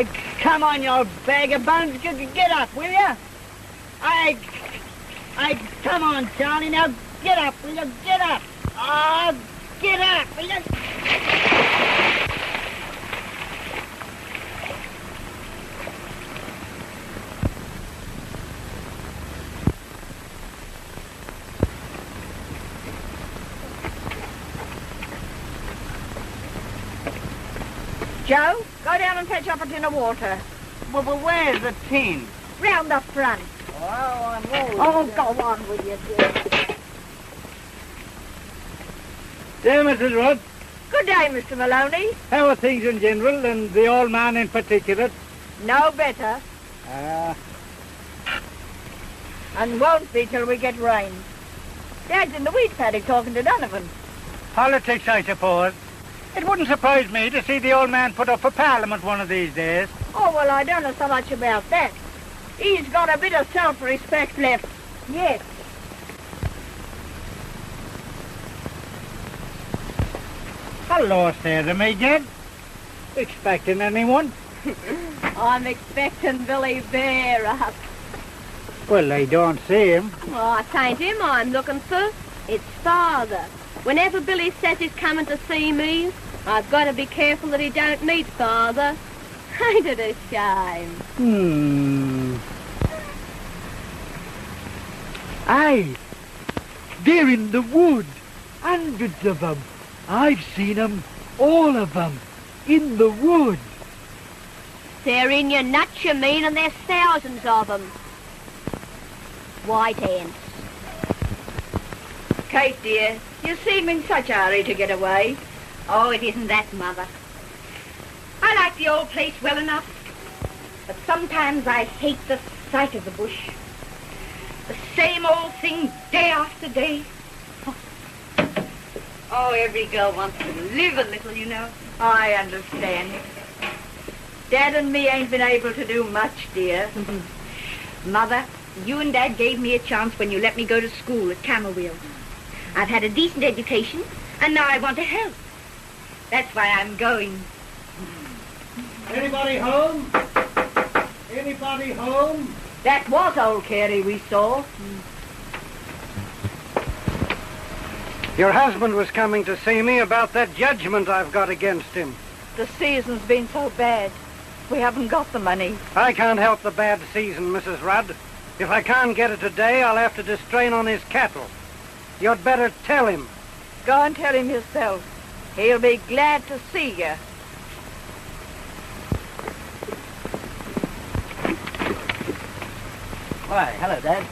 Come on, you bag of bones. Get up, will you? Come on, Charlie. Now get up, will you? Get up. Oh, get up, will you? Joe, go down and fetch up a tin of water. Well, where's the tin? Round the front. Oh, go on with you, dear. Dear Mrs. Rudd, Good day, Mr. Maloney. how are things in general, and the old man in particular? No better, and won't be till we get rain. Dad's in the wheat paddock talking to Donovan. Politics, I suppose. It wouldn't surprise me to see the old man put up for Parliament one of these days. Oh, well, I don't know so much about that. He's got a bit of self-respect left. Yes. Hello, Sarah, Major. Expecting anyone? I'm expecting Billy Bear up. Well, I don't see him. Oh, it ain't him I'm looking for. It's Father. Whenever Billy says he's coming to see me, I've got to be careful that he don't meet Father. Ain't it a shame? Aye, they're in the wood. Hundreds of them. I've seen them, all of them, in the wood. They're in your nuts, you mean, and there's thousands of them. White ants. Kate, dear, you seem in such a hurry to get away. Oh, it isn't that, Mother. I like the old place well enough, but sometimes I hate the sight of the bush. The same old thing day after day. Oh, every girl wants to live a little, you know. I understand. Dad and me ain't been able to do much, dear. Mother, you and Dad gave me a chance when you let me go to school at Camberwell. I've had a decent education, and now I want to help. That's why I'm going. Anybody home? Anybody home? That was old Carey we saw. Your husband was coming to see me about that judgment I've got against him. The season's been so bad. We haven't got the money. I can't help the bad season, Mrs. Rudd. If I can't get it today, I'll have to distrain on his cattle. You'd better tell him. Go and tell him yourself. He'll be glad to see you. Why, hello, Dad.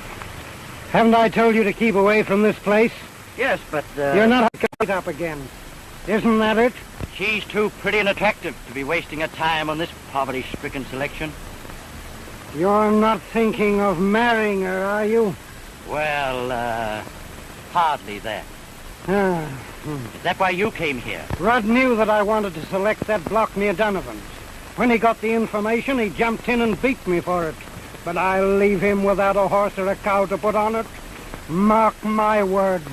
Haven't I told you to keep away from this place? Yes, but, You're not right up again. Isn't that it? she's too pretty and attractive to be wasting her time on this poverty-stricken selection. You're not thinking of marrying her, are you? Well, hardly that. Is that why you came here? Rudd knew that I wanted to select that block near Donovan's. When he got the information, he jumped in and beat me for it. But I'll leave him without a horse or a cow to put on it. Mark my words.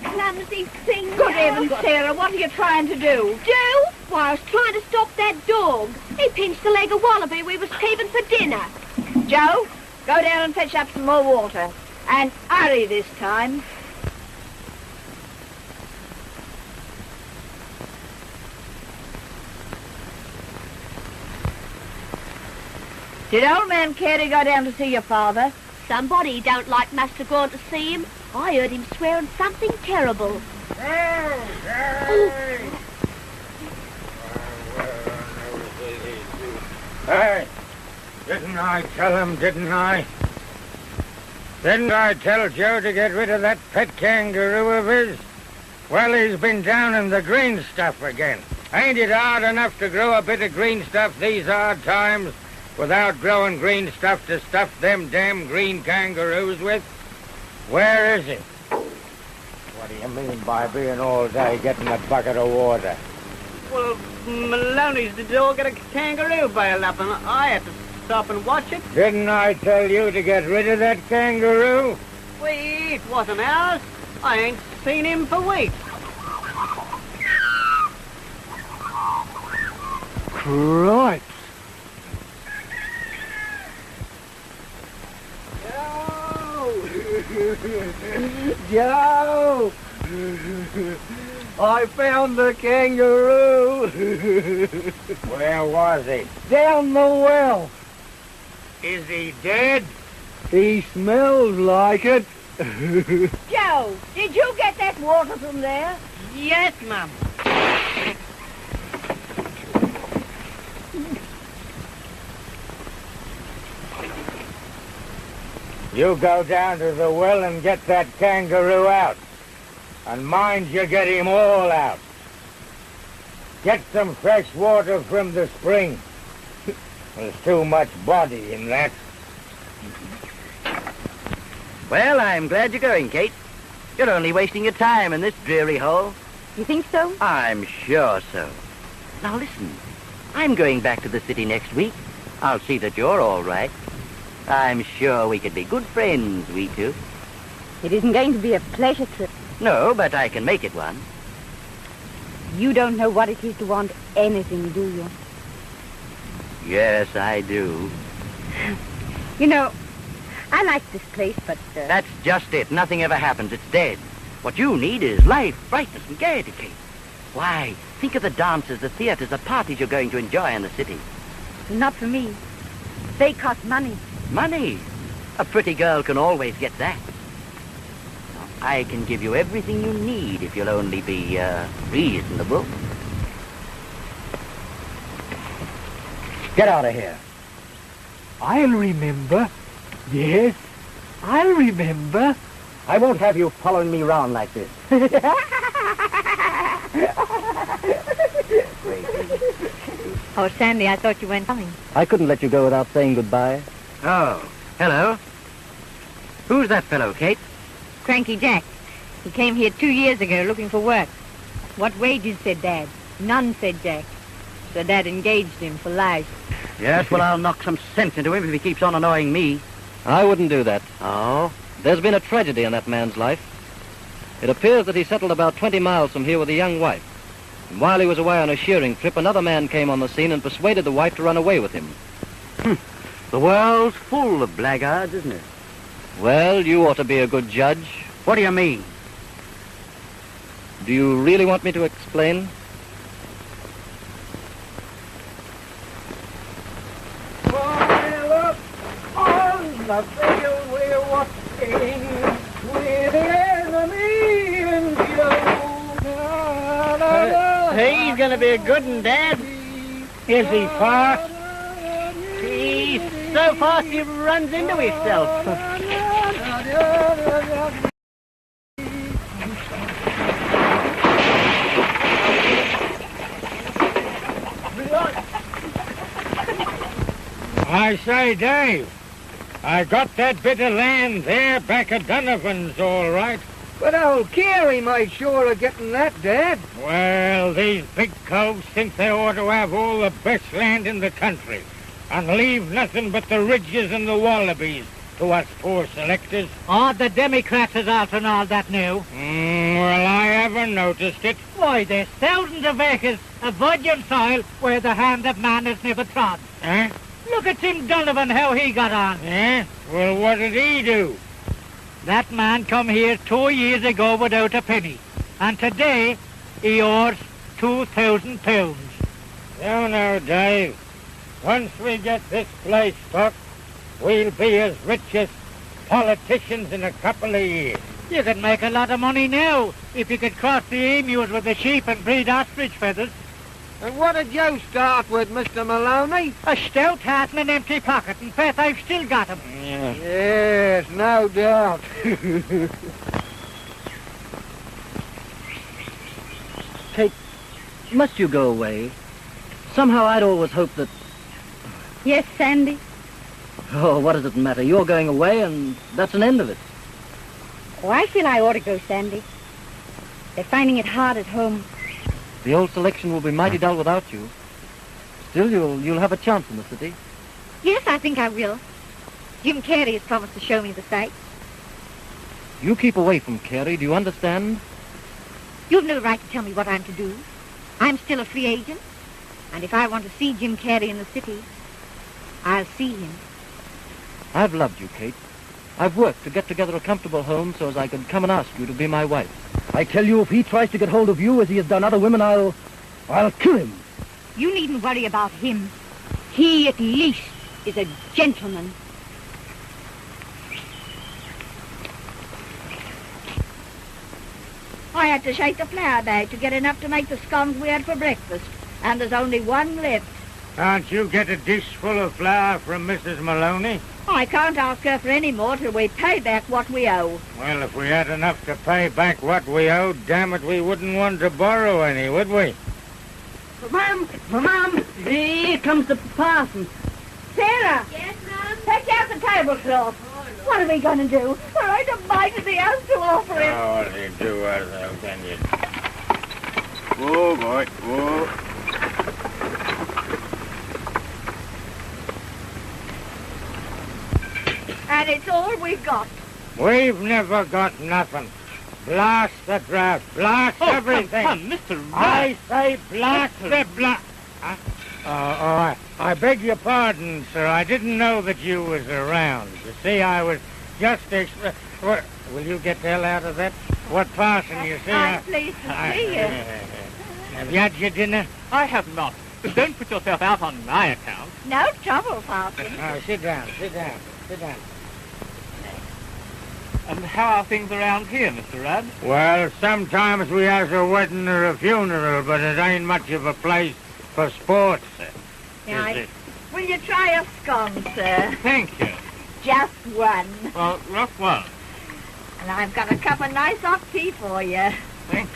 Clumsy thing. Good heavens, Sarah, what are you trying to do? Do? Why, I was trying to stop that dog. He pinched the leg of wallaby we was keeping for dinner. Joe, go down and fetch up some more water. And hurry this time. Did old man Carey go down to see your father? Somebody don't like Master going to see him. I heard him swearing something terrible. Hey, didn't I tell him, didn't I? Didn't I tell Joe to get rid of that pet kangaroo of his? Well, he's been down in the green stuff again. Ain't it hard enough to grow a bit of green stuff these hard times without growing green stuff to stuff them damn green kangaroos with? Where is it? What do you mean by being all day getting a bucket of water? Well, Maloney's the dog got a kangaroo bailed up, and I had to stop and watch it. Didn't I tell you to get rid of that kangaroo? It wasn't ours. I ain't seen him for weeks. Cripes. Joe! I found the kangaroo. Where was he? Down the well. Is he dead? He smells like it. Joe, did you get that water from there? Yes, Mum. You go down to the well and get that kangaroo out. And mind you get him all out. Get some fresh water from the spring. There's too much body in that. Well, I'm glad you're going, Kate. You're only wasting your time in this dreary hole. You think so? I'm sure so. Now listen, I'm going back to the city next week. I'll see that you're all right. I'm sure we could be good friends, we two. It isn't going to be a pleasure trip. No, but I can make it one. You don't know what it is to want anything, do you? Yes, I do. You know, I like this place, but... That's just it. Nothing ever happens. It's dead. What you need is life, brightness, and gaiety, Kate. Why, think of the dances, the theaters, the parties you're going to enjoy in the city. Not for me. They cost money. Money? A pretty girl can always get that. I can give you everything you need if you'll only be, reasonable. Get out of here. I'll remember. Yes, I'll remember. I won't have you following me round like this. Oh, Sandy, I thought you weren't coming. I couldn't let you go without saying goodbye. Oh, hello. Who's that fellow, Kate? Cranky Jack. He came here 2 years ago looking for work. What wages, said Dad. None, said Jack. So Dad engaged him for life. Yes, well, I'll knock some sense into him if he keeps on annoying me. I wouldn't do that. Oh? There's been a tragedy in that man's life. It appears that he settled about 20 miles from here with a young wife. And while he was away on a shearing trip, another man came on the scene and persuaded the wife to run away with him. The world's full of blackguards, isn't it? Well, you ought to be a good judge. What do you mean? Do you really want me to explain? Well, up on the field we're watching with the enemy and Joe. He's going to be a good one, Dad. Is he fast? He's so fast he runs into himself. I say, Dave, I got that bit of land there back at Donovan's, all right. But old Carey made sure of getting that, Dad. Well, these big coves think they ought to have all the best land in the country and leave nothing but the ridges and the wallabies to us poor selectors. Oh, the Democrats is altering all that now. Well, I haven't noticed it. Why, there's thousands of acres of virgin soil where the hand of man has never trod. Huh? Look at Tim Donovan, how he got on. Yeah? Well, what did he do? That man come here 2 years ago without a penny. And today, he owes £2,000. No, Dave. Once we get this place stocked, we'll be as rich as politicians in a couple of years. You could make a lot of money now if you could cross the emus with the sheep and breed ostrich feathers. And what did you start with, Mr. Maloney? A stout hat and an empty pocket. In fact, I've still got 'em. Yeah. Yes, no doubt. Kate, must you go away? Somehow I'd always hoped that... Yes, Sandy? Oh, what does it matter? You're going away and that's an end of it. Oh, I feel I ought to go, Sandy. They're finding it hard at home. The old selection will be mighty dull without you. Still, you'll have a chance in the city. Yes, I think I will. Jim Carey has promised to show me the sights. You keep away from Carey, do you understand? You've no right to tell me what I'm to do. I'm still a free agent. And if I want to see Jim Carey in the city, I'll see him. I've loved you, Kate. I've worked to get together a comfortable home so as I could come and ask you to be my wife. I tell you, if he tries to get hold of you as he has done other women, I'll kill him. You needn't worry about him. He, at least, is a gentleman. I had to shake the flour bag to get enough to make the scones we had for breakfast. And there's only one left. Can't you get a dish full of flour from Mrs. Maloney? I can't ask her for any more till we pay back what we owe. Well, if we had enough to pay back what we owed, damn it, we wouldn't want to borrow any, would we? Ma'am, here comes the parson. Sarah! Yes, Mum? Take out the tablecloth. What are we going to do? There ain't a bite of the house to offer him. Oh, what do you do ourselves, can you? Whoa, boy, whoa. And it's all we've got. We've never got nothing. Blast the draft. Blast everything. Come, Mr. Rudd. I say blast the blast. I beg your pardon, sir. I didn't know that you was around. You see, I was just... Will you get the hell out of that? What parson, you see? I'm pleased to see you. Have you had your dinner? I have not. But don't put yourself out on my account. No trouble, Parson. Oh, sit down, sit down, sit down. And how are things around here, Mr. Rudd? Well, sometimes we has a wedding or a funeral, but it ain't much of a place for sports. Now, will you try a scone, sir? Thank you. Just one. Well, rough one. And I've got a cup of nice hot tea for you. Thank you.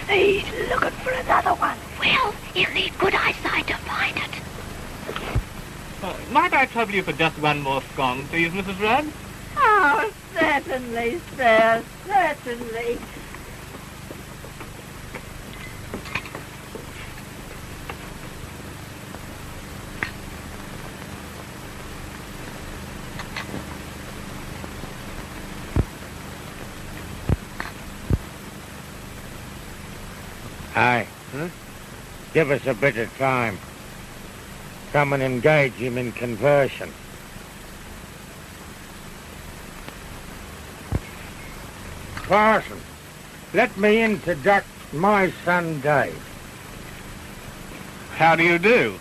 He's looking for another one. Well, he'll need good eyesight to find it. Might I trouble you for just one more scone, please, Mrs. Rudd? Oh, certainly, sir, certainly. Aye. Give us a bit of time. Come and engage him in conversion. Parson, let me introduce my son Dave. How do you do?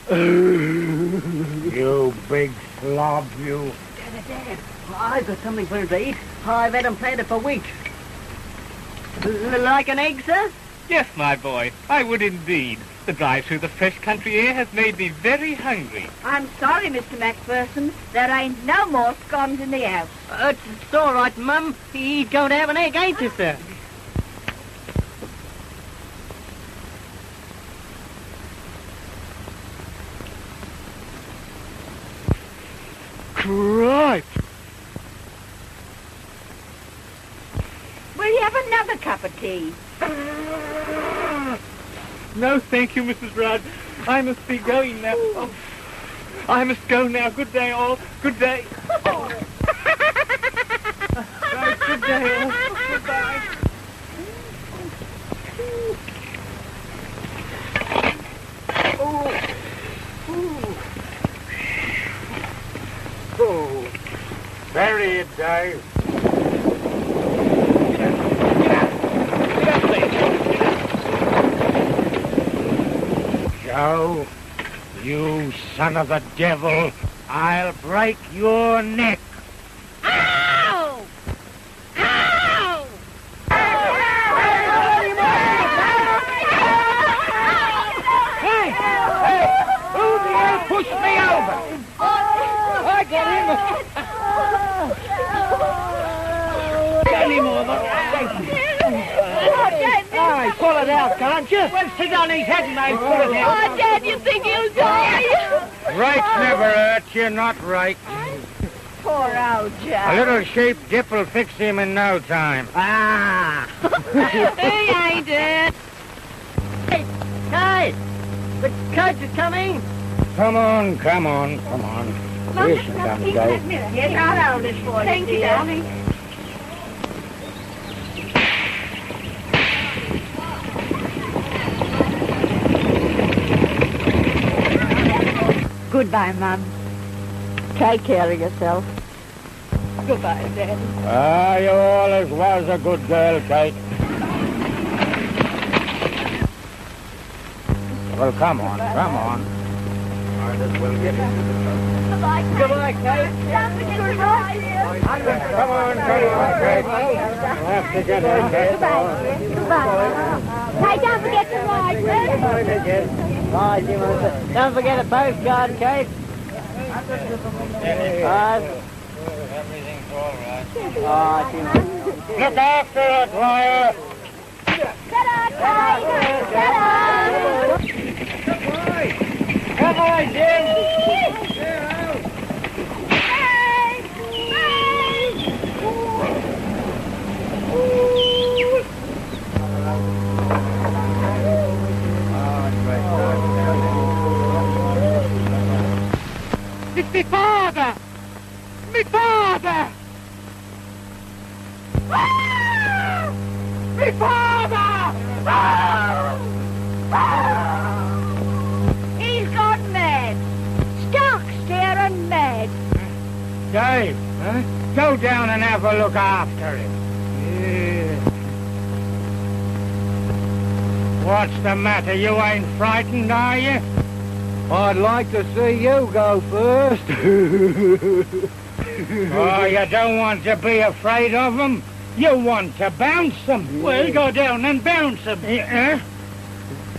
You big slob, you. Dad, I've got something for him to eat. I've had him planted for weeks. Like an egg, sir? Yes, my boy, I would indeed. The drive through the fresh country air has made me very hungry. I'm sorry, Mr. Macpherson. There ain't no more scones in the house. It's all right, Mum. He's going to have an egg, ain't you, sir? Right. Will you have another cup of tea? No, thank you, Mrs. Rudd. I must be going now. Oh, I must go now. Good day, all. Good day. Oh. Right, good day, all. Goodbye. Oh, bury it, Dave. Joe, you son of the devil, I'll break your neck. Ow! Ow! Hey! Who the hell pushed me over? I got him. Any more, All right, pull it out. out, can't you? Well, sit on his head and I'll put it in. Oh, Dad, you think he'll die? Right never hurt you, not right. Poor old A Jack. little sheep dip will fix him in no time. Ah! He ain't it. Hey, guys! The coach is coming! Come on, come on, come on. Here she comes, guys. Yes, I'll hold this for you. Thank you, dear. darling. Goodbye, Mum. Take care of yourself. Goodbye, Dad. Ah, you always was a good girl, Kate. Well, come on, come on. Goodbye, Kate. Goodbye, Kate. Don't forget to ride here. Come on, Kate. We'll have to get her, Kate. Goodbye. Hey, don't forget to ride, Bert. Bye, Jim. Don't forget a postcard, Kate. Everything's all right. Oh, Jim. Look after it, Lawyer. Ta-da, Kate. Ta-da. Come on, Jim. It's me father! Me father! Ah! Me father! He's gone mad. Stark staring mad. Dave, go down and have a look after him. What's the matter? You ain't frightened, are you? I'd like to see you go first. Oh, you don't want to be afraid of him. You want to bounce him. Well, go down and bounce him. Yeah?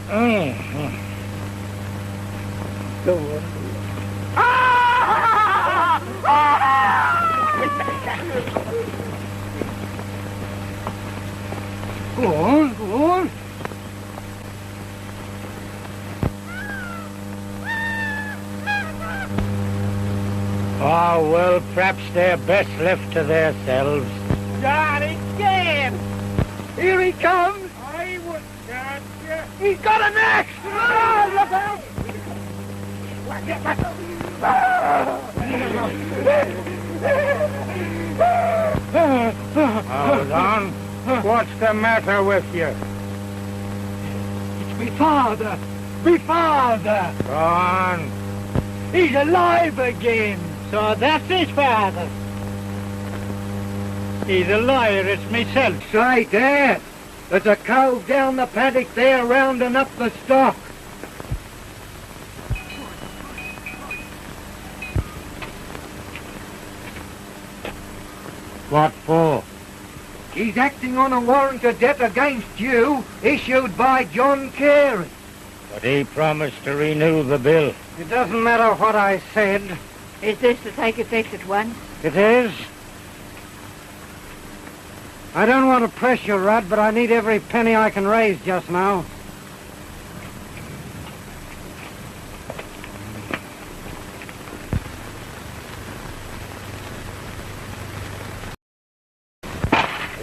Oh. Go on. Go on, go on. Oh, well, perhaps they're best left to themselves. Johnny, get him! Here he comes! I would charge you. He's got an axe! Oh, look out! Hold on. What's the matter with you? It's me father! Me father! Go on. He's alive again! So that's his father. He's a liar, it's myself. Say, Dad, there's a cove down the paddock there rounding up the stock. What for? He's acting on a warrant of debt against you, issued by John Carey. But he promised to renew the bill. It doesn't matter what I said. Is this to take effect at once? It is. I don't want to press you, Rudd, but I need every penny I can raise just now.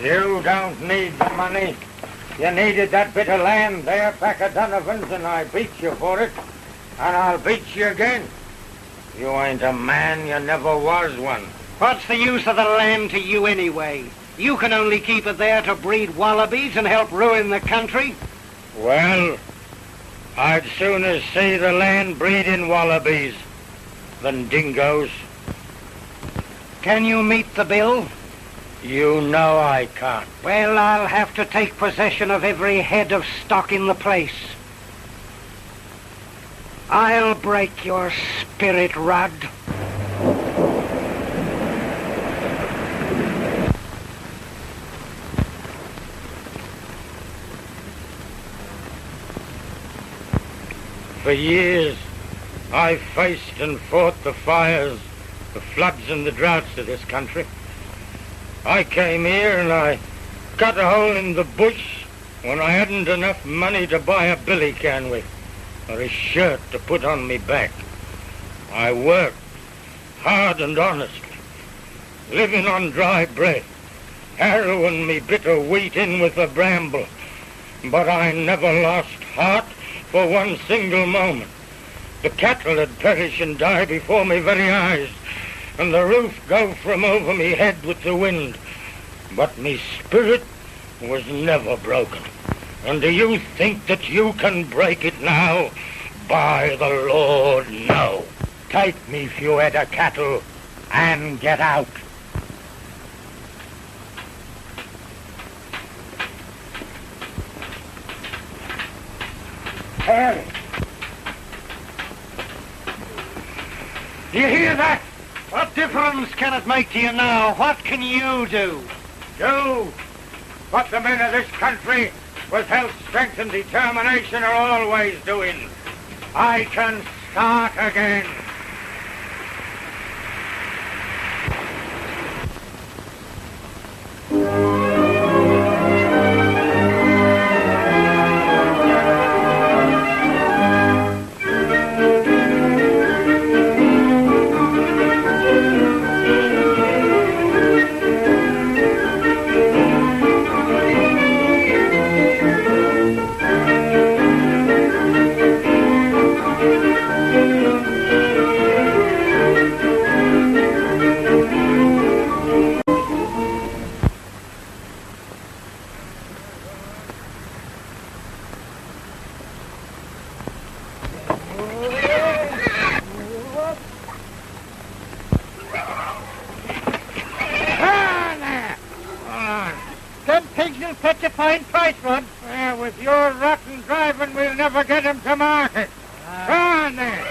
You don't need the money. You needed that bit of land there back at Donovan's, and I beat you for it. And I'll beat you again. You ain't a man, you never was one. What's the use of the land to you anyway? You can only keep it there to breed wallabies and help ruin the country. Well, I'd sooner see the land breeding wallabies than dingoes. Can you meet the bill? You know I can't. Well, I'll have to take possession of every head of stock in the place. I'll break your spirit, Rudd. For years, I faced and fought the fires, the floods and the droughts of this country. I came here and I cut a hole in the bush when I hadn't enough money to buy a billy can with, or a shirt to put on me back. I worked hard and honestly, living on dry bread, harrowing me bitter wheat in with the bramble. But I never lost heart for one single moment. The cattle had perished and died before me very eyes, and the roof go from over me head with the wind. But me spirit was never broken. And do you think that you can break it now? By the Lord, no. Take me few head of cattle and get out. Harry. Do you hear that? What difference can it make to you now? What can you do? Do what the men of this country, with health, strength and determination, are always doing. I can start again. With your rotten driving, we'll never get him to market. Come on, then.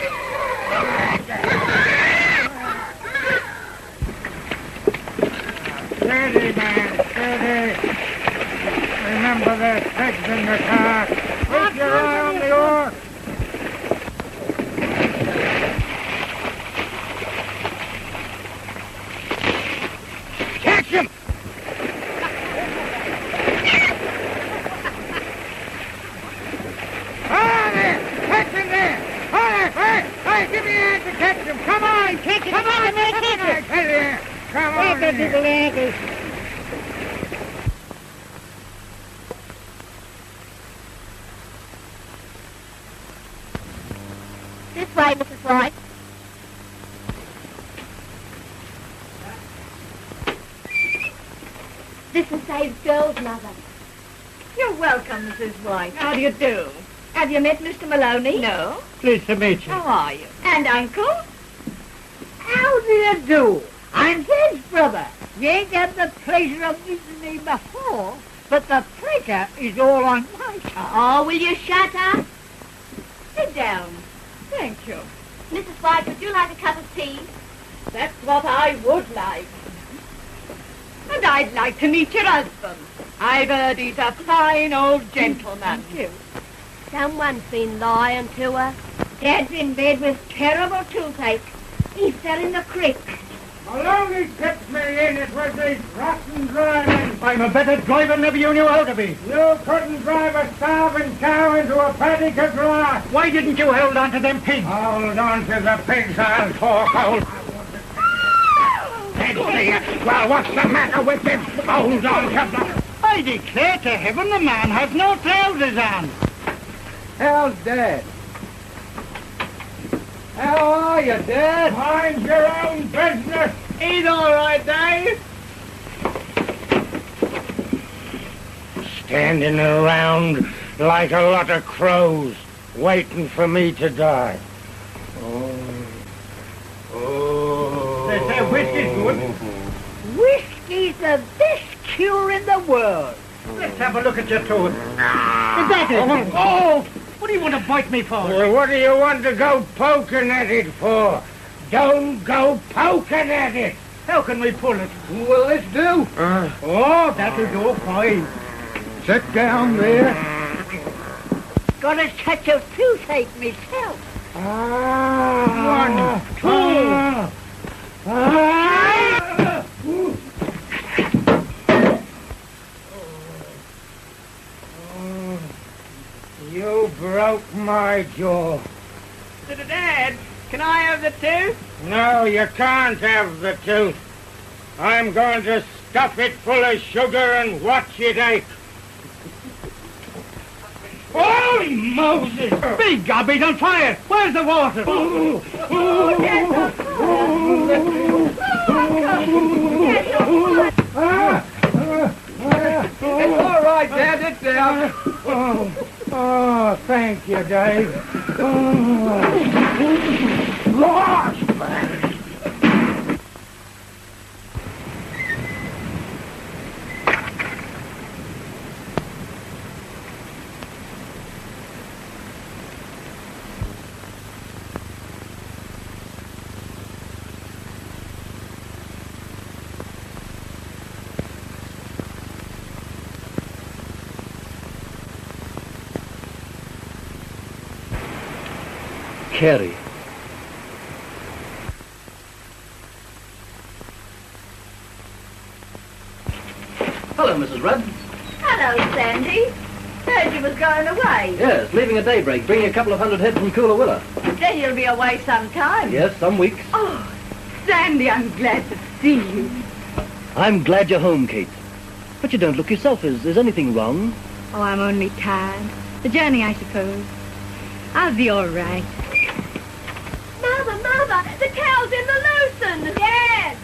Steady, man, steady. Remember there's pegs in the car. Keep your eye on the oar. Catch him! Give me a hand to catch him. Come on, catch him. Come on, man, catch him. Come on. This way, Mrs. White. This is Dave's girl's mother. You're welcome, Mrs. White. How do you do? Have you met Mr. Maloney? No. Pleased to meet you. How are you? And Uncle? How do you do? I'm his brother. You ain't had the pleasure of meeting me before, but the pleasure is all on my side. Oh, will you shut up? Sit down. Thank you. Mrs. White, would you like a cup of tea? That's what I would like. And I'd like to meet your husband. I've heard he's a fine old gentleman. Thank you. Someone's been lying to her. Dad's in bed with terrible toothache. He fell in the creek. Maloney kept me in. It was these rotten driving. I'm a better driver than ever you knew how to be. You couldn't drive a starving cow into a paddock of grass. Why didn't you hold on to them pigs? Hold on to the pigs, I'll talk. Well, what's the matter with him? Hold on to them. I declare to heaven the man has no trousers on. How's Dad? How are you, Dad? Mind your own business. He's all right, Dave. Standing around like a lot of crows, waiting for me to die. They say whiskey's good. Whiskey's the best cure in the world. Let's have a look at your tooth. Is that it? Oh! What do you want to bite me for? Well, what do you want to go poking at it for? Don't go poking at it. How can we pull it? Well, let's do. Oh, that'll go fine. Sit down there. Got a touch of toothache myself. One, two. right, Joe. Dad, can I have the tooth? No, you can't have the tooth. I'm going to stuff it full of sugar and watch it ache. Holy Moses! Big gobby's on fire! Where's the water? It's all right, Dad. It's down. Oh, thank you, Dave. Lost! Carey. Hello, Mrs. Rudd. Hello, Sandy. Heard you was going away. Yes, leaving at daybreak, bringing a couple of hundred head from Coolerwilla. Then you'll be away some time. Yes, some weeks. Oh, Sandy, I'm glad to see you. I'm glad you're home, Kate. But you don't look yourself. Is anything wrong? Oh, I'm only tired. The journey, I suppose. I'll be all right. Mother, the cow's in the lucerne. Dad,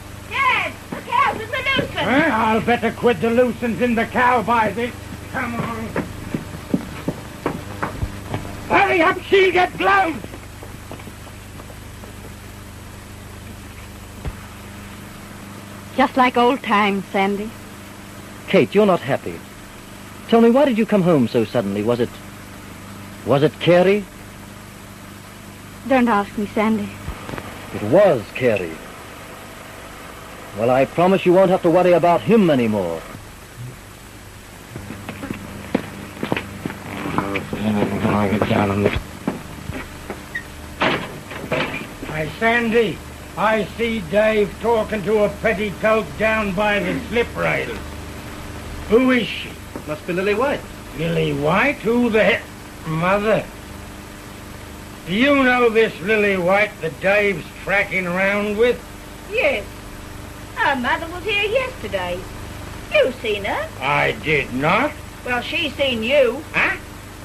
the cow's in the lucerne. I'll bet a quid the lucern's in the cow by this. Come on. Hurry up, she'll get blown. Just like old times, Sandy. Kate, you're not happy. Tell me, why did you come home so suddenly? Was it Carey? Don't ask me, Sandy. It was Carey. Well, I promise you won't have to worry about him anymore. Hey, Sandy, I see Dave talking to a petticoat down by the slip rails. Who is she? Must be Lily White. Lily White? Who the hell? Mother. Do you know this Lily White that Dave's tracking around with? Yes. Her mother was here yesterday. You seen her? I did not. Well, she seen you. Huh?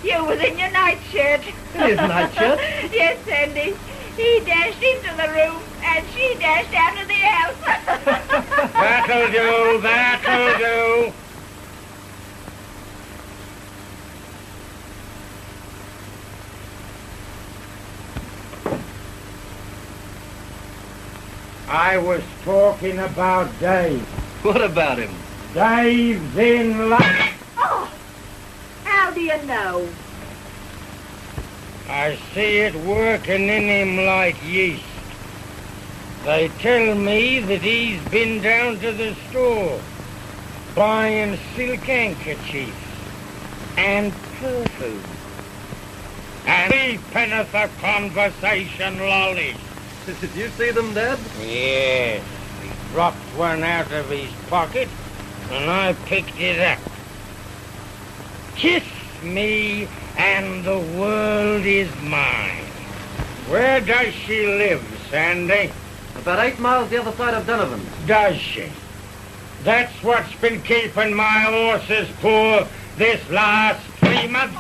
You was in your nightshirt. In his nightshirt? Yes, Sandy. He dashed into the room, and she dashed out of the house. That'll do. I was talking about Dave. What about him? Dave's in luck. Oh, how do you know? I see it working in him like yeast. They tell me that he's been down to the store buying silk handkerchiefs and perfume and 3 penn'orth of conversation lollies. Did you see them, Dad? Yes. He dropped one out of his pocket, and I picked it up. Kiss me, and the world is mine. Where does she live, Sandy? About 8 miles the other side of Donovan. Does she? That's what's been keeping my horses poor this last 3 months.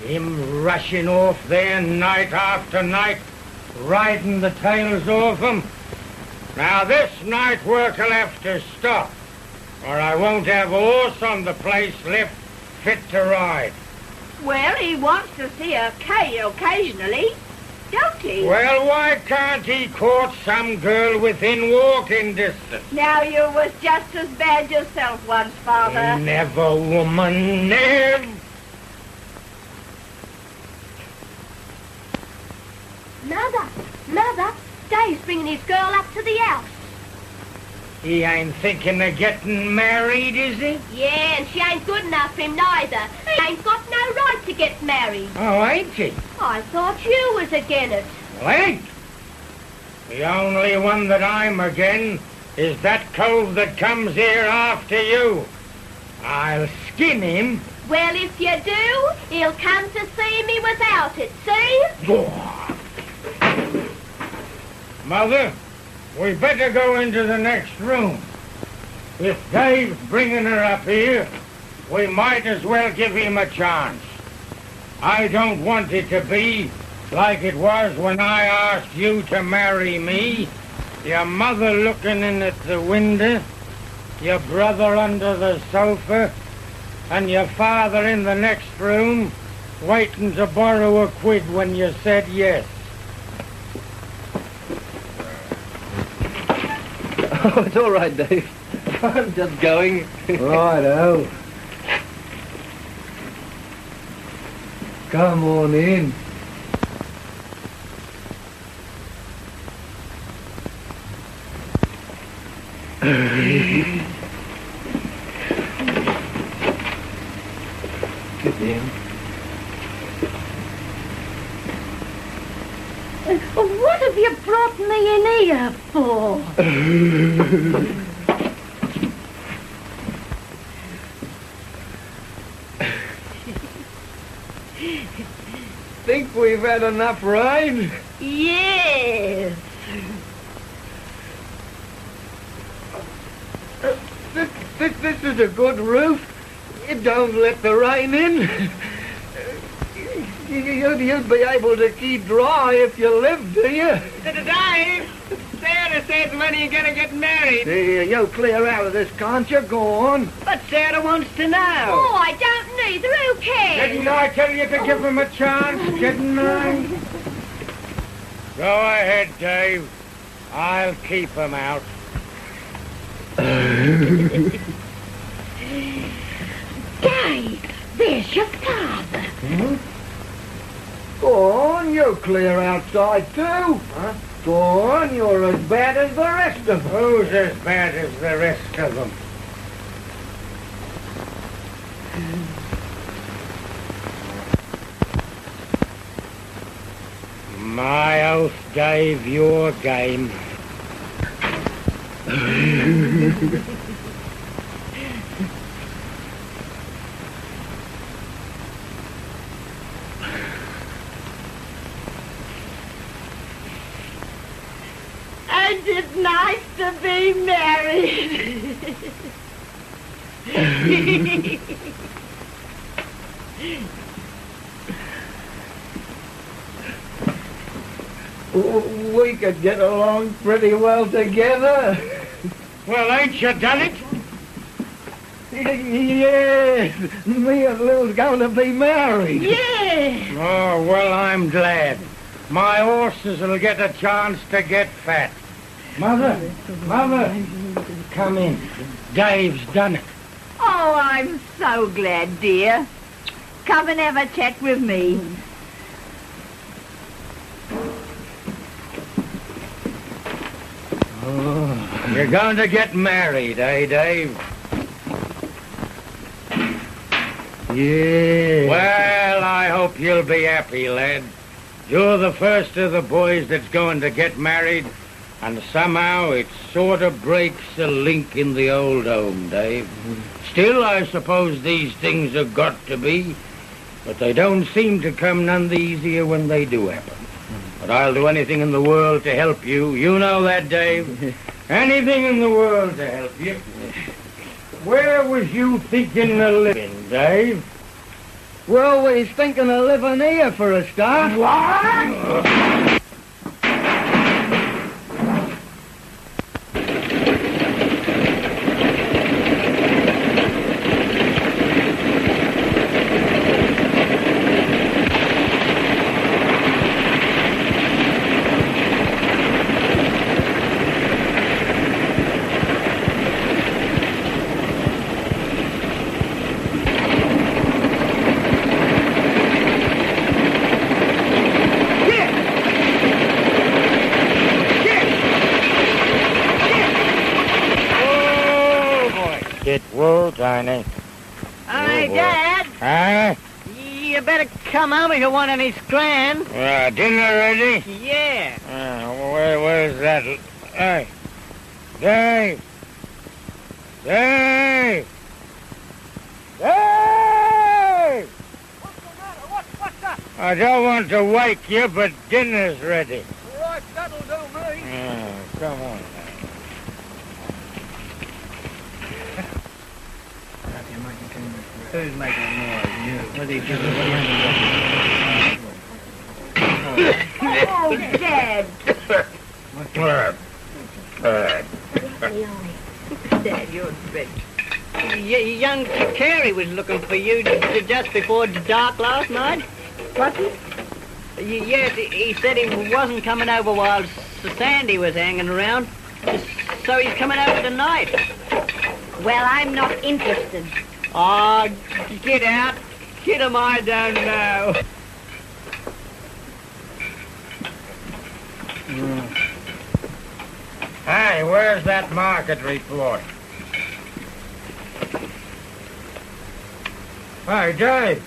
Him rushing off there night after night, riding the tails off 'em. Now this night work'll have to stop, or I won't have a horse on the place left fit to ride. Well, he wants to see her Kay occasionally, don't he? Well, why can't he court some girl within walking distance? Now you was just as bad yourself once, Father. Never, woman, never. Mother, Dave's bringing his girl up to the house. He ain't thinking of getting married, is he? Yeah, and she ain't good enough for him neither. He ain't got no right to get married. Oh, ain't he? I thought you was again it. Well, ain't. The only one that I'm again is that cove that comes here after you. I'll skin him. Well, if you do, he'll come to see me without it, see? Mother, we better go into the next room. If Dave's bringing her up here, we might as well give him a chance. I don't want it to be like it was when I asked you to marry me. Your mother looking in at the window, your brother under the sofa, and your father in the next room waiting to borrow a quid when you said yes. Oh, it's all right, Dave. I'm just going. Righto. Come on in. Get in. What have you brought me in here for? Think we've had enough rain? Yes. This is a good roof. It don't let the rain in. You'd be able to keep dry if you lived, do you? Dave, Sarah says when are you going to get married? You clear out of this, can't you? Go on. But Sarah wants to know. Oh, I don't neither. Who cares? Didn't I tell you to give him a chance? Didn't I? Go ahead, Dave. I'll keep him out. Dave, there's your father. Go on, you clear outside too. Huh? Go on, you're as bad as the rest of them. Who's as bad as the rest of them? My oath, Dave, your game. And it's nice to be married. We could get along pretty well together. Well, ain't you done it? Yes, me and Lil's going to be married. Yes. Oh, well, I'm glad. My horses will get a chance to get fat. Mother, come in. Dave's done it. Oh, I'm so glad, dear. Come and have a chat with me. Oh, you're going to get married, eh, Dave? Yeah. Well, I hope you'll be happy, lad. You're the first of the boys that's going to get married, and somehow it sort of breaks a link in the old home, Dave. Still, I suppose these things have got to be, but they don't seem to come none the easier when they do happen. But I'll do anything in the world to help you. You know that, Dave. Anything in the world to help you. Where was you thinking of living, Dave? Well, we're thinking of living here for a start. What? Whoa, Tiny. Hey, Dad. Huh? You better come home if you want any scran. Dinner ready? Yeah. Where's that? Hey. Dave! Dave! Dave! What's the matter? What's that? I don't want to wake you, but dinner's ready. All right, that'll do me. Come on now. Who's making a noise? You. What are you doing? Oh, Dad. Dad, you're big. Young Carey was looking for you just before dark last night. Was he? Yes, he said he wasn't coming over while Sandy was hanging around. So he's coming over tonight. Well, I'm not interested. Oh, get out. Kid him, I don't know. Hey, where's that market report? Hey, Dave.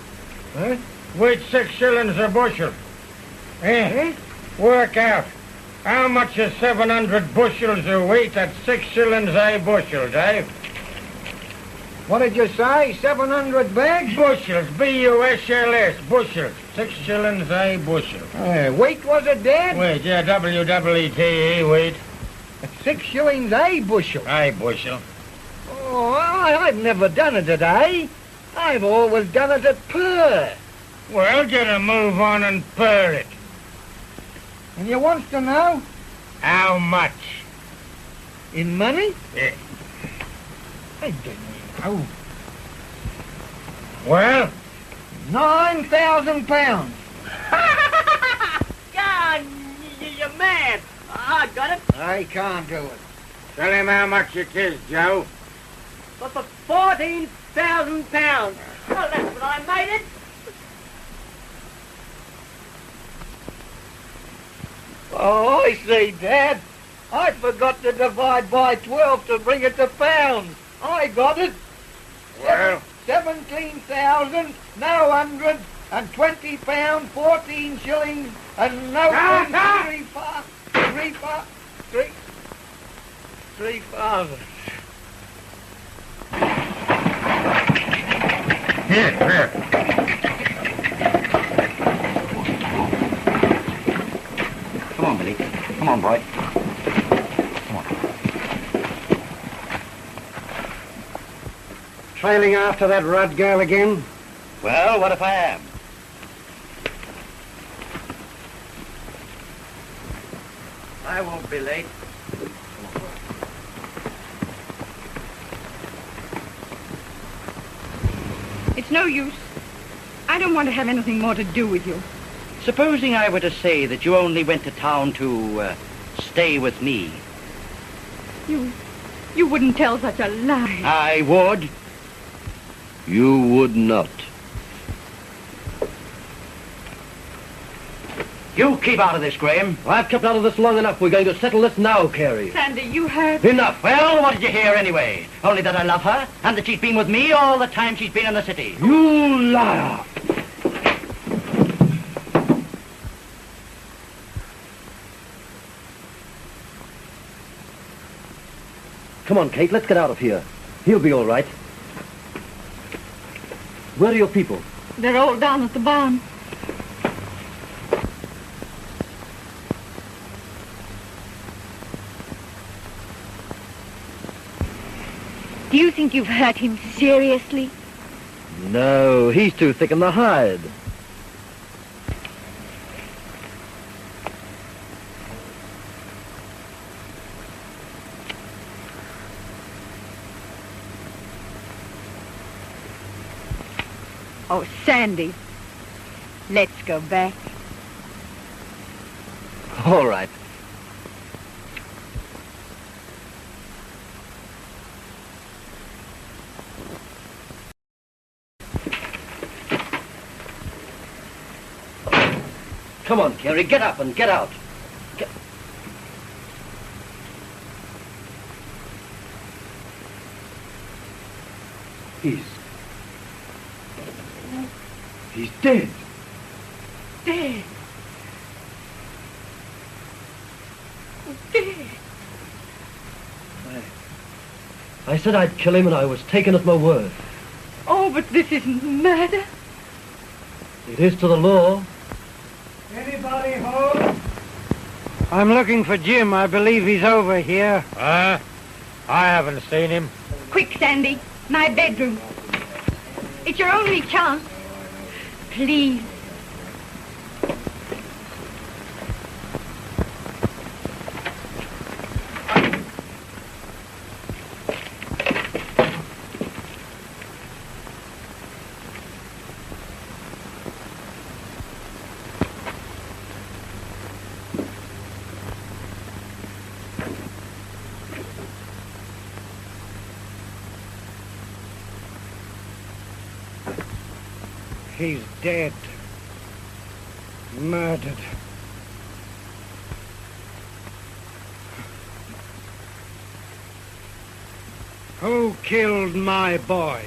Huh? Wheat 6 shillings a bushel. Eh? Work out. How much is 700 bushels of wheat at 6 shillings a bushel, Dave? What did you say? 700 bags? Bushels, B-U-S-L-S, bushels. 6 shillings a bushel. Wheat was it, Dad? Wheat, yeah, W-E-E-T-E, wheat. 6 shillings a bushel. A bushel. Oh, I've never done it today. I've always done it at per. Well, get a move on and purr it. And you wants to know? How much? In money? Yeah. I don't know. Well? £9,000. God, you're mad. I got it. I can't do it. Tell him how much it is, Joe. But for £14,000. Well, that's what I made it. Oh, I see, Dad. I forgot to divide by 12 to bring it to pounds. I got it. Well? 17,920 pounds, 14 shillings, and no three thousand. Here. Come on, Billy. Come on, boy. Come on. Trailing after that Rudd girl again? Well, what if I am? I won't be late. It's no use. I don't want to have anything more to do with you. Supposing I were to say that you only went to town to stay with me. You wouldn't tell such a lie. I would. You would not. You keep out of this, Graham. I've kept out of this long enough. We're going to settle this now, Carey. Sandy, you heard... Enough. Well, what did you hear anyway? Only that I love her and that she's been with me all the time she's been in the city. You liar! Come on, Kate, let's get out of here. He'll be all right. Where are your people? They're all down at the barn. Do you think you've hurt him seriously? No, he's too thick in the hide. Oh, Sandy, let's go back. All right. Come on, Carey, get up and get out. He's dead. Dead. Dead. I said I'd kill him and I was taken at my word. Oh, but this isn't murder. It is to the law. Anybody home? I'm looking for Jim. I believe he's over here. I haven't seen him. Quick, Sandy. My bedroom. It's your only chance. Please. He's dead. Murdered. Who killed my boy?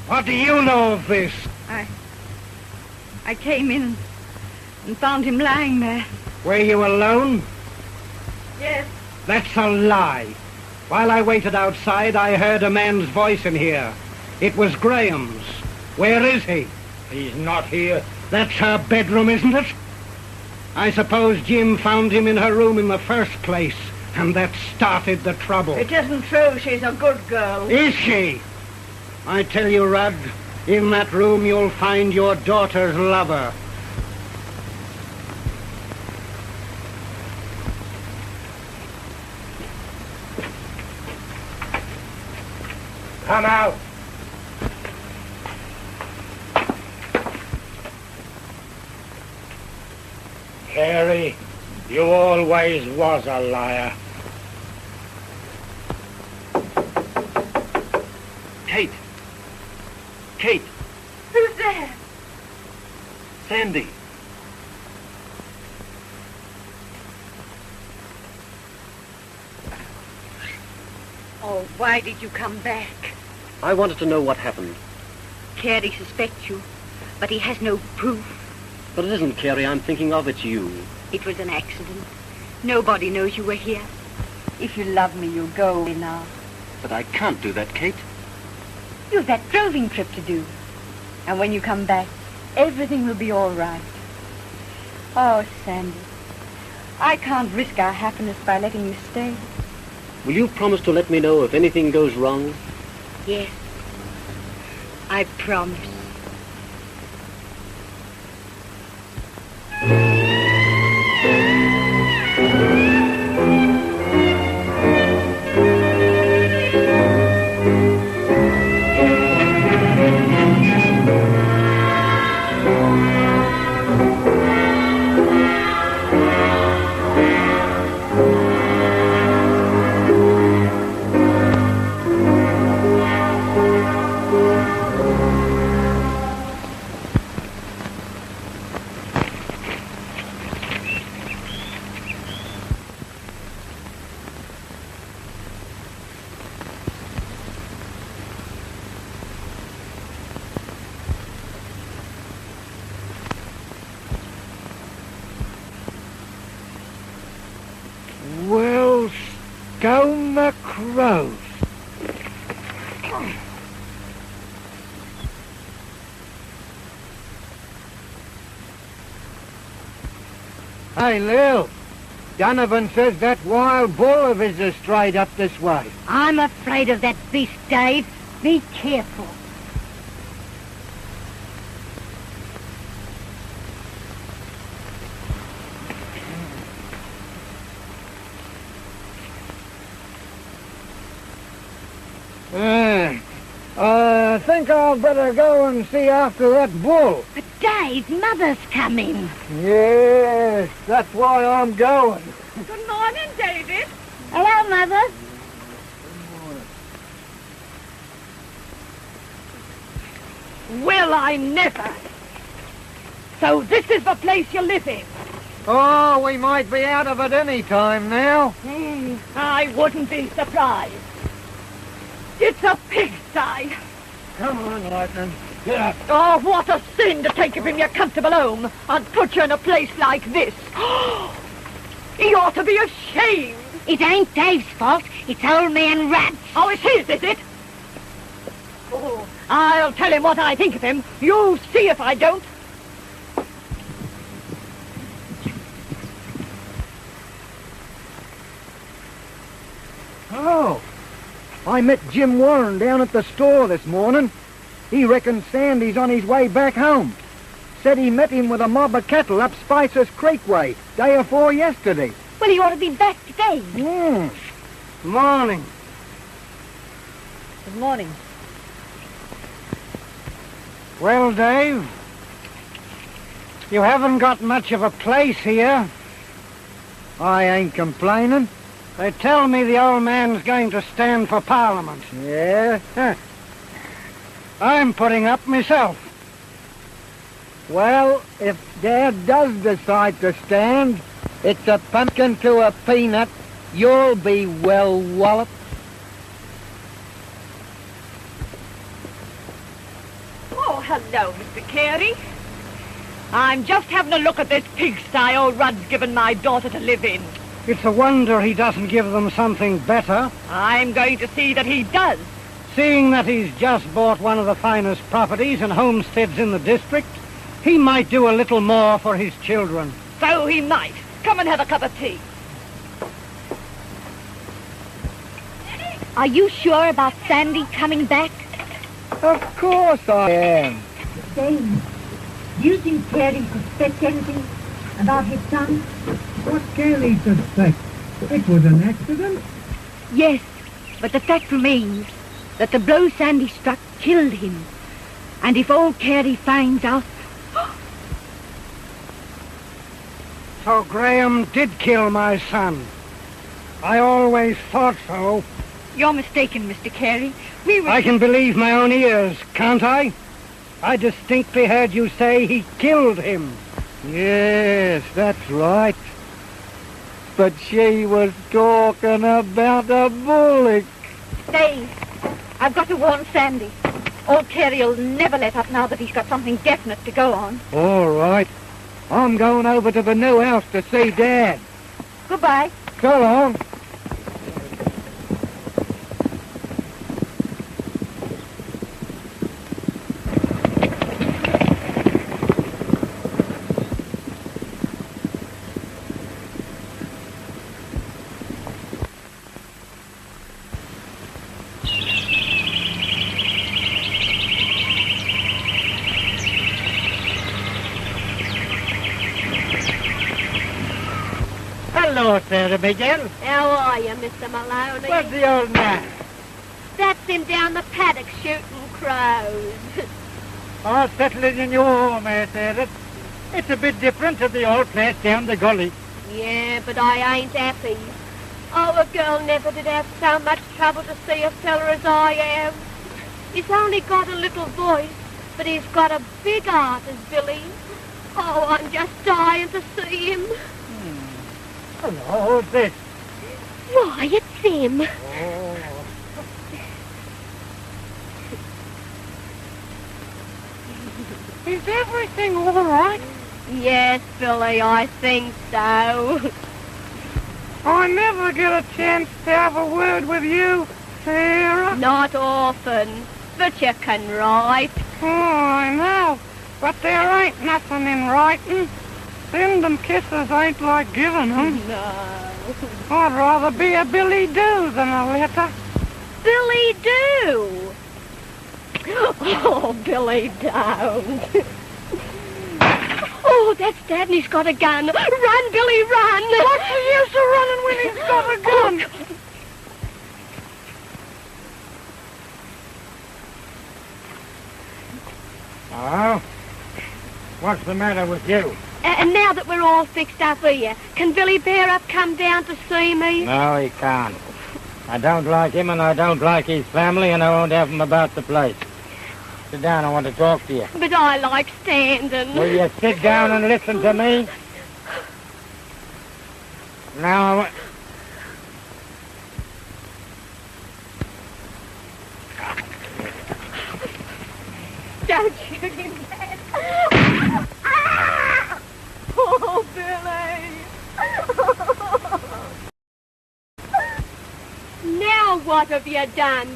What do you know of this? I came in and found him lying there. Were you alone? Yes. That's a lie. While I waited outside, I heard a man's voice in here. It was Graham's. Where is he? He's not here. That's her bedroom, isn't it? I suppose Jim found him in her room in the first place, and that started the trouble. It isn't true. She's a good girl. Is she? I tell you, Rudd, in that room you'll find your daughter's lover. Come out. Carey, you always was a liar. Kate! Kate! Who's there? Sandy! Oh, why did you come back? I wanted to know what happened. Carey suspects you, but he has no proof. But it isn't Carey I'm thinking of, it's you. It was an accident. Nobody knows you were here. If you love me, you'll go away now. But I can't do that, Kate. You've that droving trip to do. And when you come back, everything will be all right. Oh, Sandy, I can't risk our happiness by letting you stay. Will you promise to let me know if anything goes wrong? Yes, I promise. Well, scone the crows. Hey, Lil. Donovan says that wild bull of his is strayed up this way. I'm afraid of that beast, Dave. Be careful. I think I'll better go and see after that bull. But Dave, Mother's coming. Yes, that's why I'm going. Good morning, David. Hello, Mother. Well, I never. So this is the place you live in? Oh, we might be out of it any time now. I wouldn't be surprised. It's a pigsty. Come on, Lightning. Get up. Oh, what a sin to take you from your comfortable home and put you in a place like this. You ought to be ashamed. It ain't Dave's fault. It's old man Rudd. Oh, it's his, is it? Oh, I'll tell him what I think of him. You'll see if I don't. Oh, I met Jim Warren down at the store this morning. He reckons Sandy's on his way back home. Said he met him with a mob of cattle up Spicer's Creek way, day afore yesterday. Well, he ought to be back today. Morning. Good morning. Well, Dave, you haven't got much of a place here. I ain't complaining. They tell me the old man's going to stand for Parliament. Yeah? I'm putting up myself. Well, if Dad does decide to stand, it's a pumpkin to a peanut. You'll be well walloped. Oh, hello, Mr. Carey. I'm just having a look at this pigsty old Rudd's given my daughter to live in. It's a wonder he doesn't give them something better. I'm going to see that he does. Seeing that he's just bought one of the finest properties and homesteads in the district, he might do a little more for his children. So he might. Come and have a cup of tea. Are you sure about Sandy coming back? Of course I am. Dave, do you think Carey suspects anything about his son? What can he suspect? It was an accident. Yes, but the fact remains that the blow Sandy struck killed him. And if old Carey finds out... So Graham did kill my son. I always thought so. You're mistaken, Mr. Carey. I can believe my own ears, can't I? I distinctly heard you say he killed him. Yes, that's right. But she was talking about a bullock. Dave, I've got to warn Sandy. Old Carey'll never let up now that he's got something definite to go on. All right. I'm going over to the new house to see Dad. Goodbye. So long. Hello, Sarah Miguel. How are you, Mr. Maloney? Where's the old man? That's him down the paddock shooting crows. Oh, settling in your home, Sarah. It's a bit different to the old place down the gully. Yeah, but I ain't happy. Oh, a girl never did have so much trouble to see a fella as I am. He's only got a little voice, but he's got a big heart, as Billy. Oh, I'm just dying to see him. Hello, who's this? Why, it's him. Oh. Is everything all right? Yes, Billy, I think so. I never get a chance to have a word with you, Sarah. Not often, but you can write. Oh, I know. But there ain't nothing in writing. Sending kisses ain't like giving them. No. I'd rather be a Billy Do than a letter. Billy Do. Oh, Billy, don't. Oh, that's Dad and he's got a gun. Run, Billy, run. What's the use of running when he's got a gun? Oh? What's the matter with you? And now that we're all fixed up here, can Billy Bear up come down to see me? No, he can't. I don't like him and I don't like his family and I won't have him about the place. Sit down, I want to talk to you. But I like standing. Will you sit down and listen to me? Now I want... Don't shoot him, Dad. Oh, Billy. what have you done?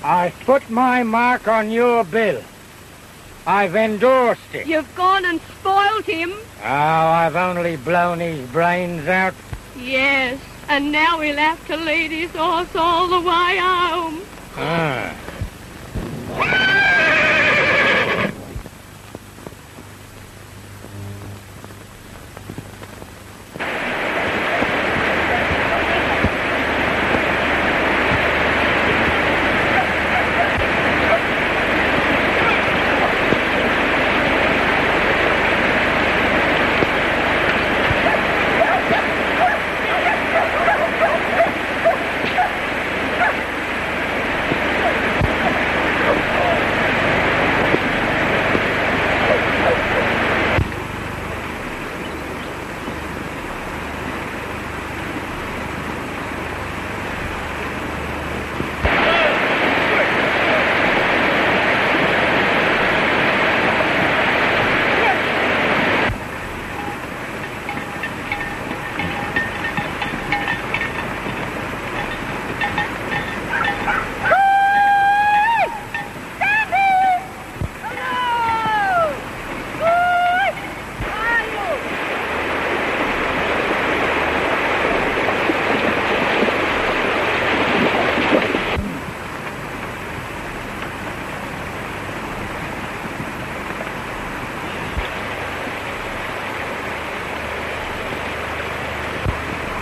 I've put my mark on your bill. I've endorsed it. You've gone and spoiled him. Oh, I've only blown his brains out. Yes, and now he'll have to lead his horse all the way home. Ah.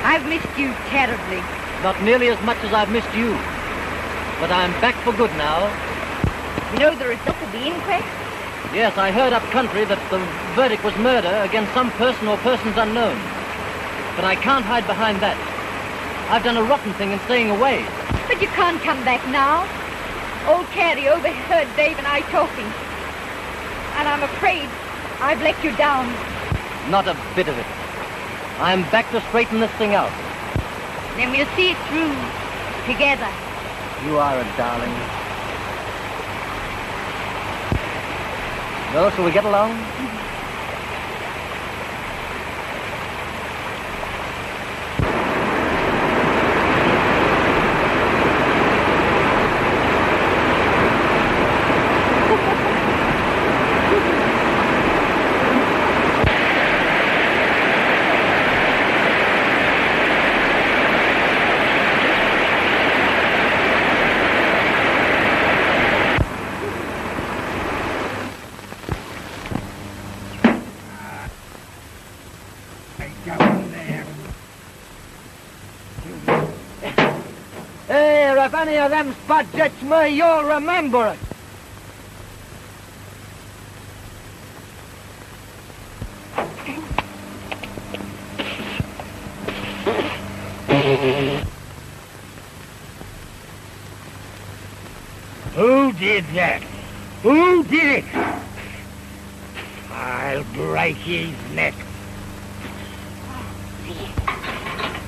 I've missed you terribly. Not nearly as much as I've missed you. But I'm back for good now. You know the result of the inquest? Yes, I heard up country that the verdict was murder against some person or persons unknown. But I can't hide behind that. I've done a rotten thing in staying away. But you can't come back now. Old Carey overheard Dave and I talking. And I'm afraid I've let you down. Not a bit of it. I'm back to straighten this thing out. Then we'll see it through together. You are a darling. Well, shall we get along? If any of them spots hits me, you'll remember it. Who did that? Who did it? I'll break his neck.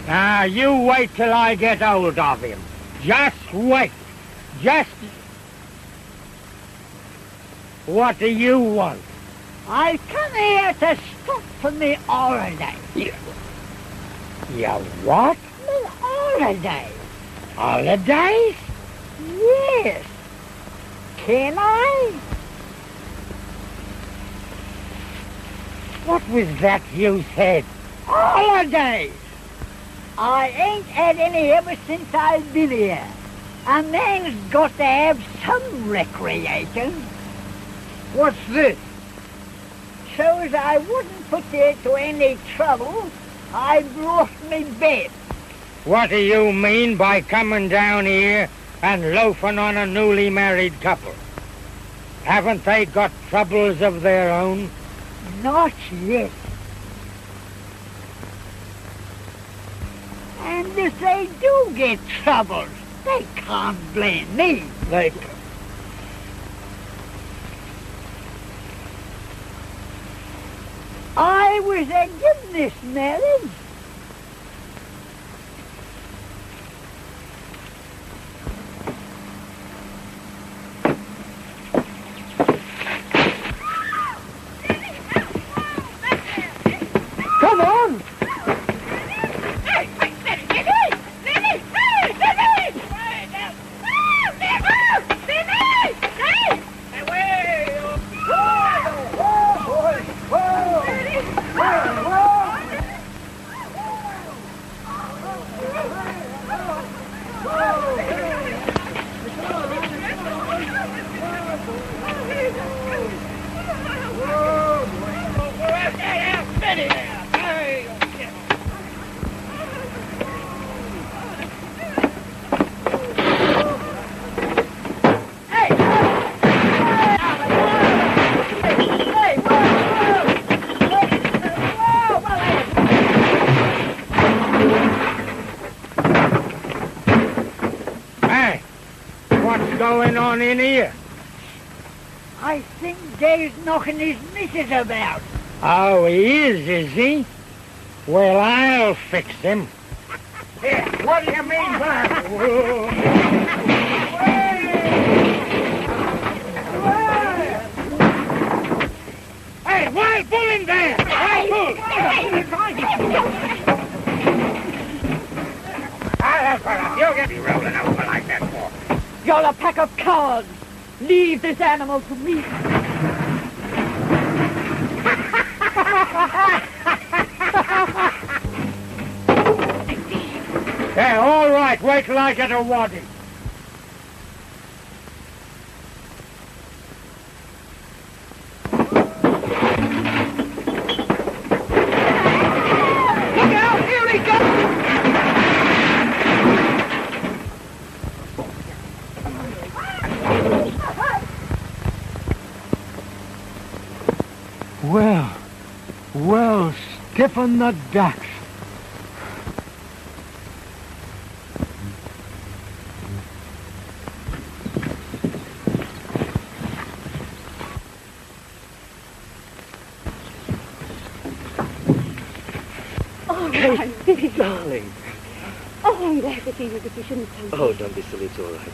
Now, you wait till I get hold of him. Just wait. Just... What do you want? I come here to stop for me holiday. You what? Me holiday? Holidays? Yes. Can I? What was that you said? Holidays. I ain't had any ever since I've been here. A man's got to have some recreation. What's this? So's I wouldn't put you to any trouble, I brought me bed. What do you mean by coming down here and loafing on a newly married couple? Haven't they got troubles of their own? Not yet. And if they do get troubles, they can't blame me. I was against this marriage. Come on! on in here? I think Dave's knocking his missus about. Oh, he is he? Well, I'll fix him. Here, what do you mean by... Hey, wild bull in there! Wild bull! You'll get me rolling over like that for. You're a pack of cowards. Leave this animal to me. Yeah, all right. Wait till I get a waddy. Look out! Here he comes! Well, stiffen the ducks. Kate, darling. Oh, I'm glad to see you, but you shouldn't come. Oh, don't be silly. It's all right.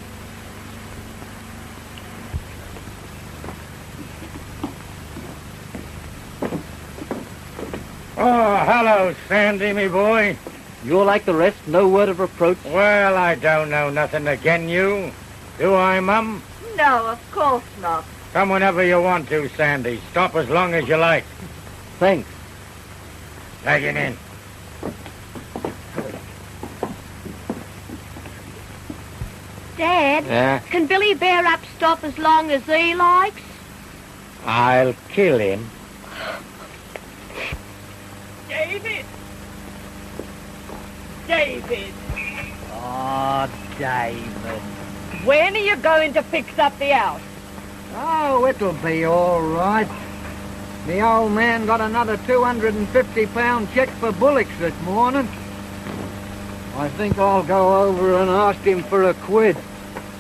Oh, hello, Sandy, me boy. You're like the rest, no word of reproach. Well, I don't know nothing again you. Do I, Mum? no, of course not. Come whenever you want to, Sandy. Stop as long as you like. Thanks. Take it in. Dad, Yeah? can Billy Bear up stop as long as he likes? I'll kill him. David! David! Oh, David. When are you going to fix up the house? Oh, it'll be all right. The old man got another £250 check for bullocks this morning. I think I'll go over and ask him for a quid.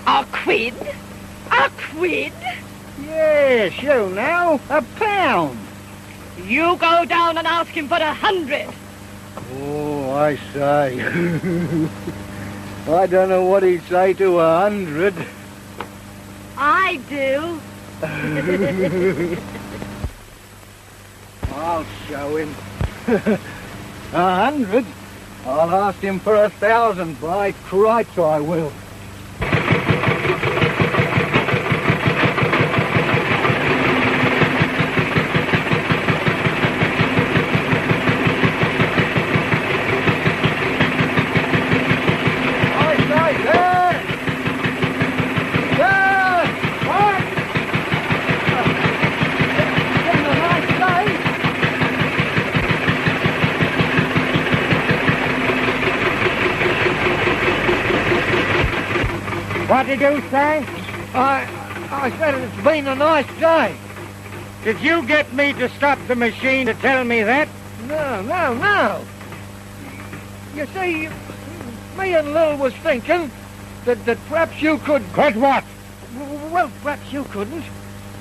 A quid? A quid? Yes, you know, £1. You go down and ask him for 100. Oh, I say. I don't know what he'd say to 100. I do. I'll show him. 100? I'll ask him for 1,000. By Christ, I will. What did you say? I said it's been a nice day. Did you get me to stop the machine to tell me that? No. You see, me and Lil was thinking that perhaps you could... Could what? Well, perhaps you couldn't.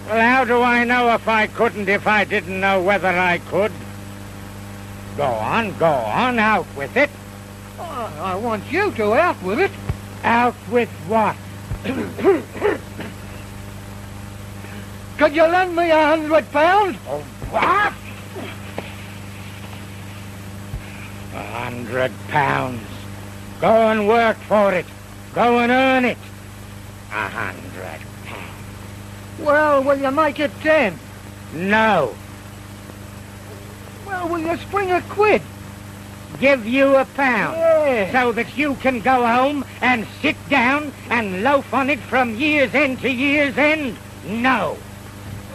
Well, how do I know if I couldn't if I didn't know whether I could? Go on, out with it. I want you to out with it. Out with what? Could you lend me £100? Oh, what? £100. Go and work for it. Go and earn it. £100. Well, will you make it 10? No. Well, will you spring a quid? Give you £1. Yeah. So that you can go home and sit down and loaf on it from year's end to year's end? No.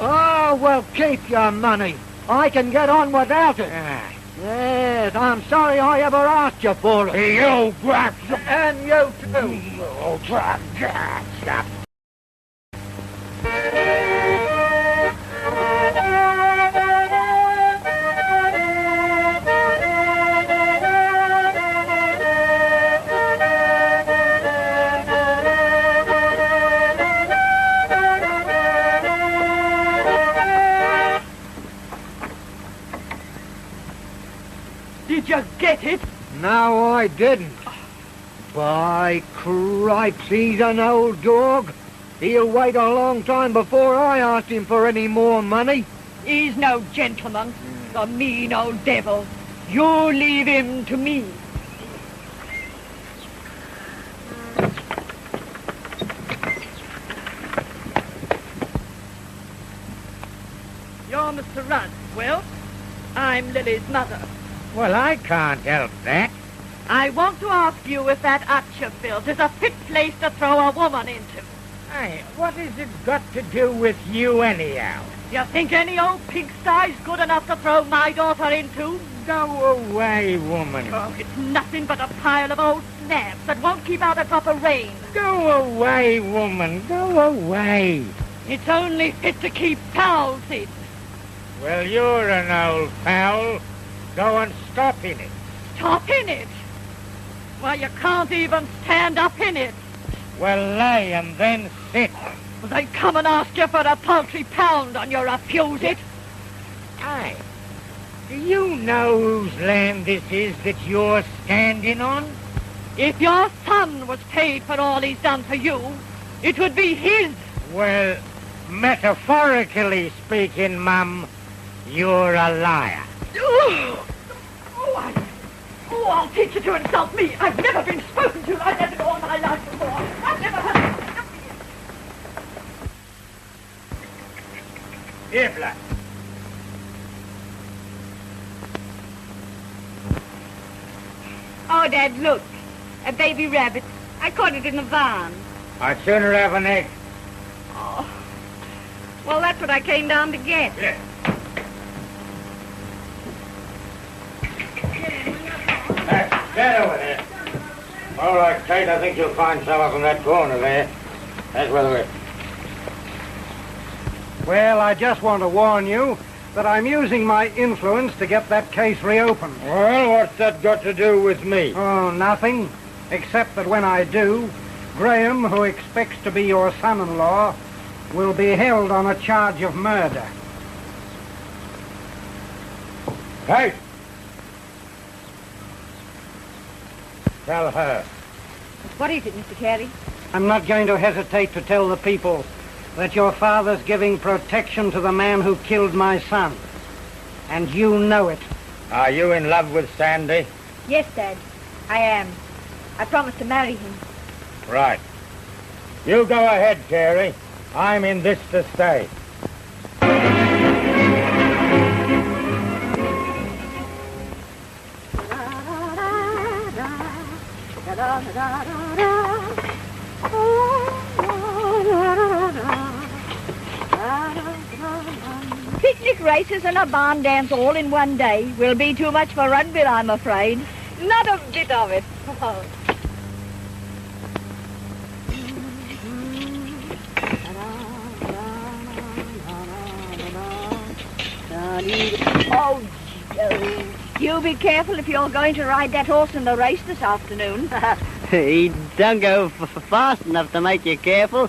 Oh, well, keep your money. I can get on without it. Ah. Yes, I'm sorry I ever asked you for it. You brat. And you too. Oh, stop. Did you get it? No, I didn't. By cripes, he's an old dog. He'll wait a long time before I ask him for any more money. He's no gentleman, the mean old devil. You leave him to me. You're Mr. Rudd, Will. I'm Lily's mother. Well, I can't help that. I want to ask you if that hut you built is a fit place to throw a woman into. Hey, what has it got to do with you anyhow? You think any old pigsty's good enough to throw my daughter into? Go away, woman. Oh, it's nothing but a pile of old snaps that won't keep out a drop of rain. Go away, woman. Go away. It's only fit to keep fowls in. Well, you're an old fowl. Go and stop in it. Stop in it? Well, you can't even stand up in it. Well, lay and then sit. Well, they come and ask you for a paltry pound and you refuse it. Aye. Do you know whose land this is that you're standing on? If your son was paid for all he's done for you, it would be his. Well, metaphorically speaking, Mum, you're a liar. I'll teach you to insult me. I've never been spoken to like that in all my life before. I've never heard... Here, Black. Oh, Dad, look. A baby rabbit. I caught it in the barn. I'd sooner have an egg. Oh. Well, that's what I came down to get. Here. Get over there. All right, Kate, I think you'll find some up in that corner there. That's where they're... Well, I just want to warn you that I'm using my influence to get that case reopened. Well, what's that got to do with me? Oh, nothing. Except that when I do, Graham, who expects to be your son-in-law, will be held on a charge of murder. Kate! Tell her. What is it, Mr. Carey? I'm not going to hesitate to tell the people that your father's giving protection to the man who killed my son. And you know it. Are you in love with Sandy? Yes, Dad. I am. I promised to marry him. Right. You go ahead, Carey. I'm in this to stay. Picnic races and a barn dance all in one day will be too much for Rugby, I'm afraid. Not a bit of it. Oh, Joe. You be careful if you're going to ride that horse in the race this afternoon. He don't go fast enough to make you careful,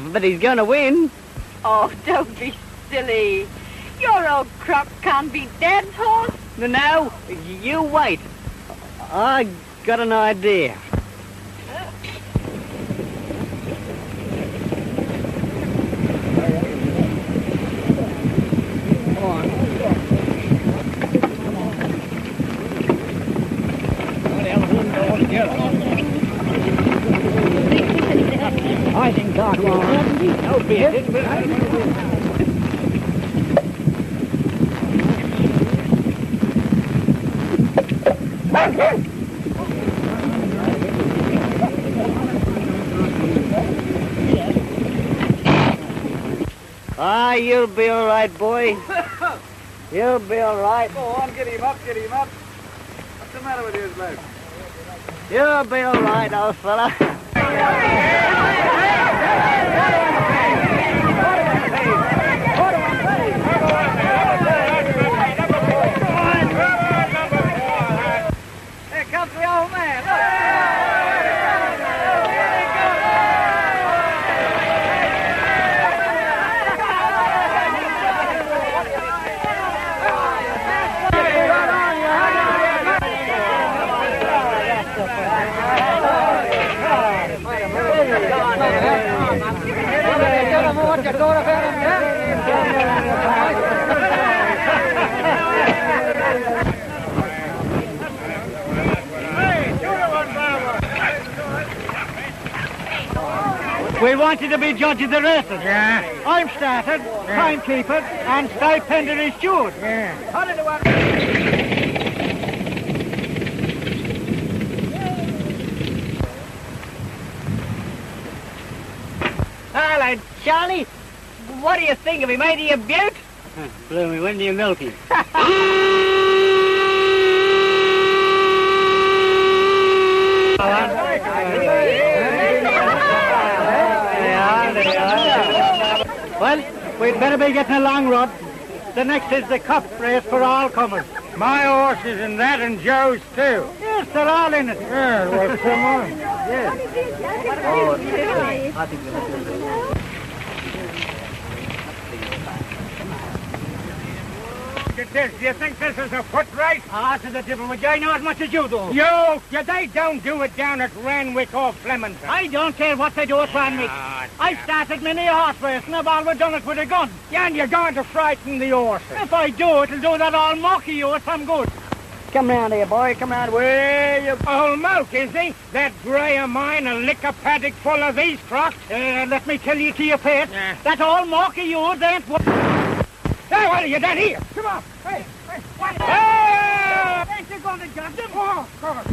but he's going to win. Oh, don't be silly. Your old crock can't beat Dad's horse. No, you wait. I got an idea. I think Doc will. No beer. Ah, you'll be all right, boy. You'll be all right. Go on, get him up, get him up. What's the matter with you, bloke? You'll be all right, old fella. Here comes the old man. you thought about him, We want you to be judge of the races. Yeah. I'm started, timekeeper, and stipendary steward. Yeah. Hello, Charlie. What do you think? Have we made you a beaut? Bloomy, when do you milk him? Well, we'd better be getting along, Rod. The next is the cup race for all comers. My horse is in that and Joe's too. Yes, they're all in it. Yeah, well, come on. Look at this. Do you think this is a foot race? Ah, to the devil with you. I know as much as you do. They don't do it down at Ranwick or Flemington. I don't care what they do at Ranwick. I've started many a horse race and I've always done it with a gun. Yeah, and you're going to frighten the horses. If I do, it'll do that all mocky you if I'm good. Come round here, boy. Come round. Where you... Old Moke, is he? That grey of mine a liquor paddock full of these crocks? Let me tell you to your face, Yeah. that all mocky you ain't what... Hey, what have you done here? Come on. Hey, what? Hey! Ain't you going to judge them? Oh, come on.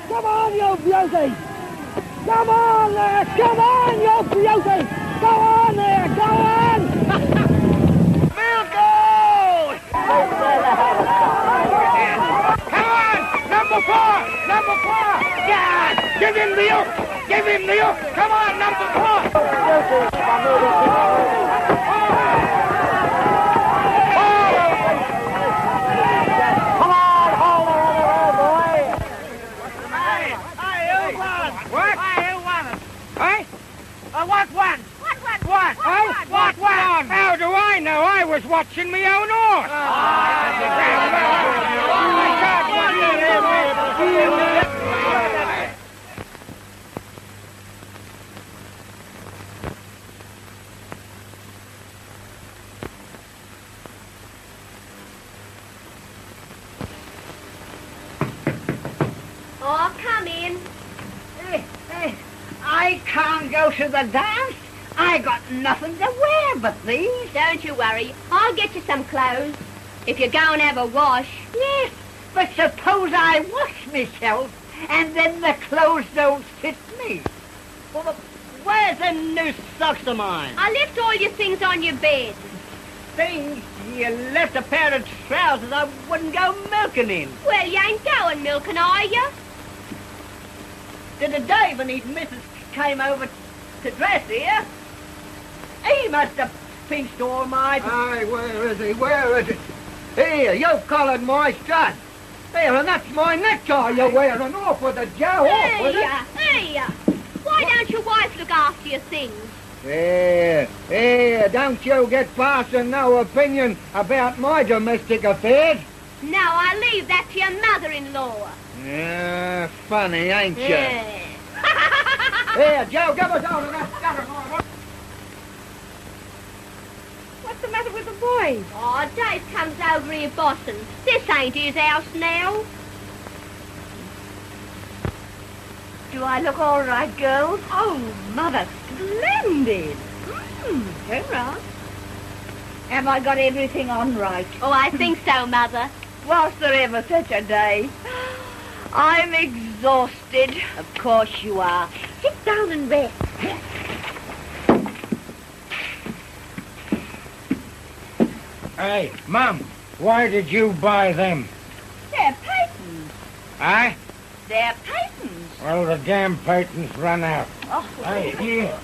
Come on, you beauty! Come on there! Come on, you beauty! Go on there! Go on! Milko! Come on! Number 4! Number 4! Yeah! Give him the hook! Give him the hook! Come on, number 4! What one? How do I know? I was watching my own horse. Oh, come in. Hey, I can't go to the dance. I got nothing to wear but these. Don't you worry. I'll get you some clothes. If you go and have a wash. Yes, but suppose I wash myself and then the clothes don't fit me. Well, where's the new socks of mine? I left all your things on your bed. Things? You left a pair of trousers I wouldn't go milking in. Well, you ain't going milking, are you? Did the Dave and his missus came over to dress here? He must have pinched all my... Aye, where is he? Where is he? Here, you've collared my stud. Here, and that's my necktie you're wearing. Off with it, Joe. Off with it. Here. Why don't your wife look after your things? Here, don't you get parson no opinion about my domestic affairs. No, I leave that to your mother-in-law. Yeah, funny, ain't you? Yeah. Here, Joe, give us all of that stuff. What's the matter with the boy? Oh, Dave comes over here bossing. This ain't his house now. Do I look all right, girls? Oh, Mother, splendid. Turn round. Have I got everything on right? Oh, I think so, Mother. Was there ever such a day? I'm exhausted. Of course you are. Sit down and rest. Hey, Mum, why did you buy them? They're patents. Aye? They're patents. Well, the damn patents run out. Oh, Hey, here.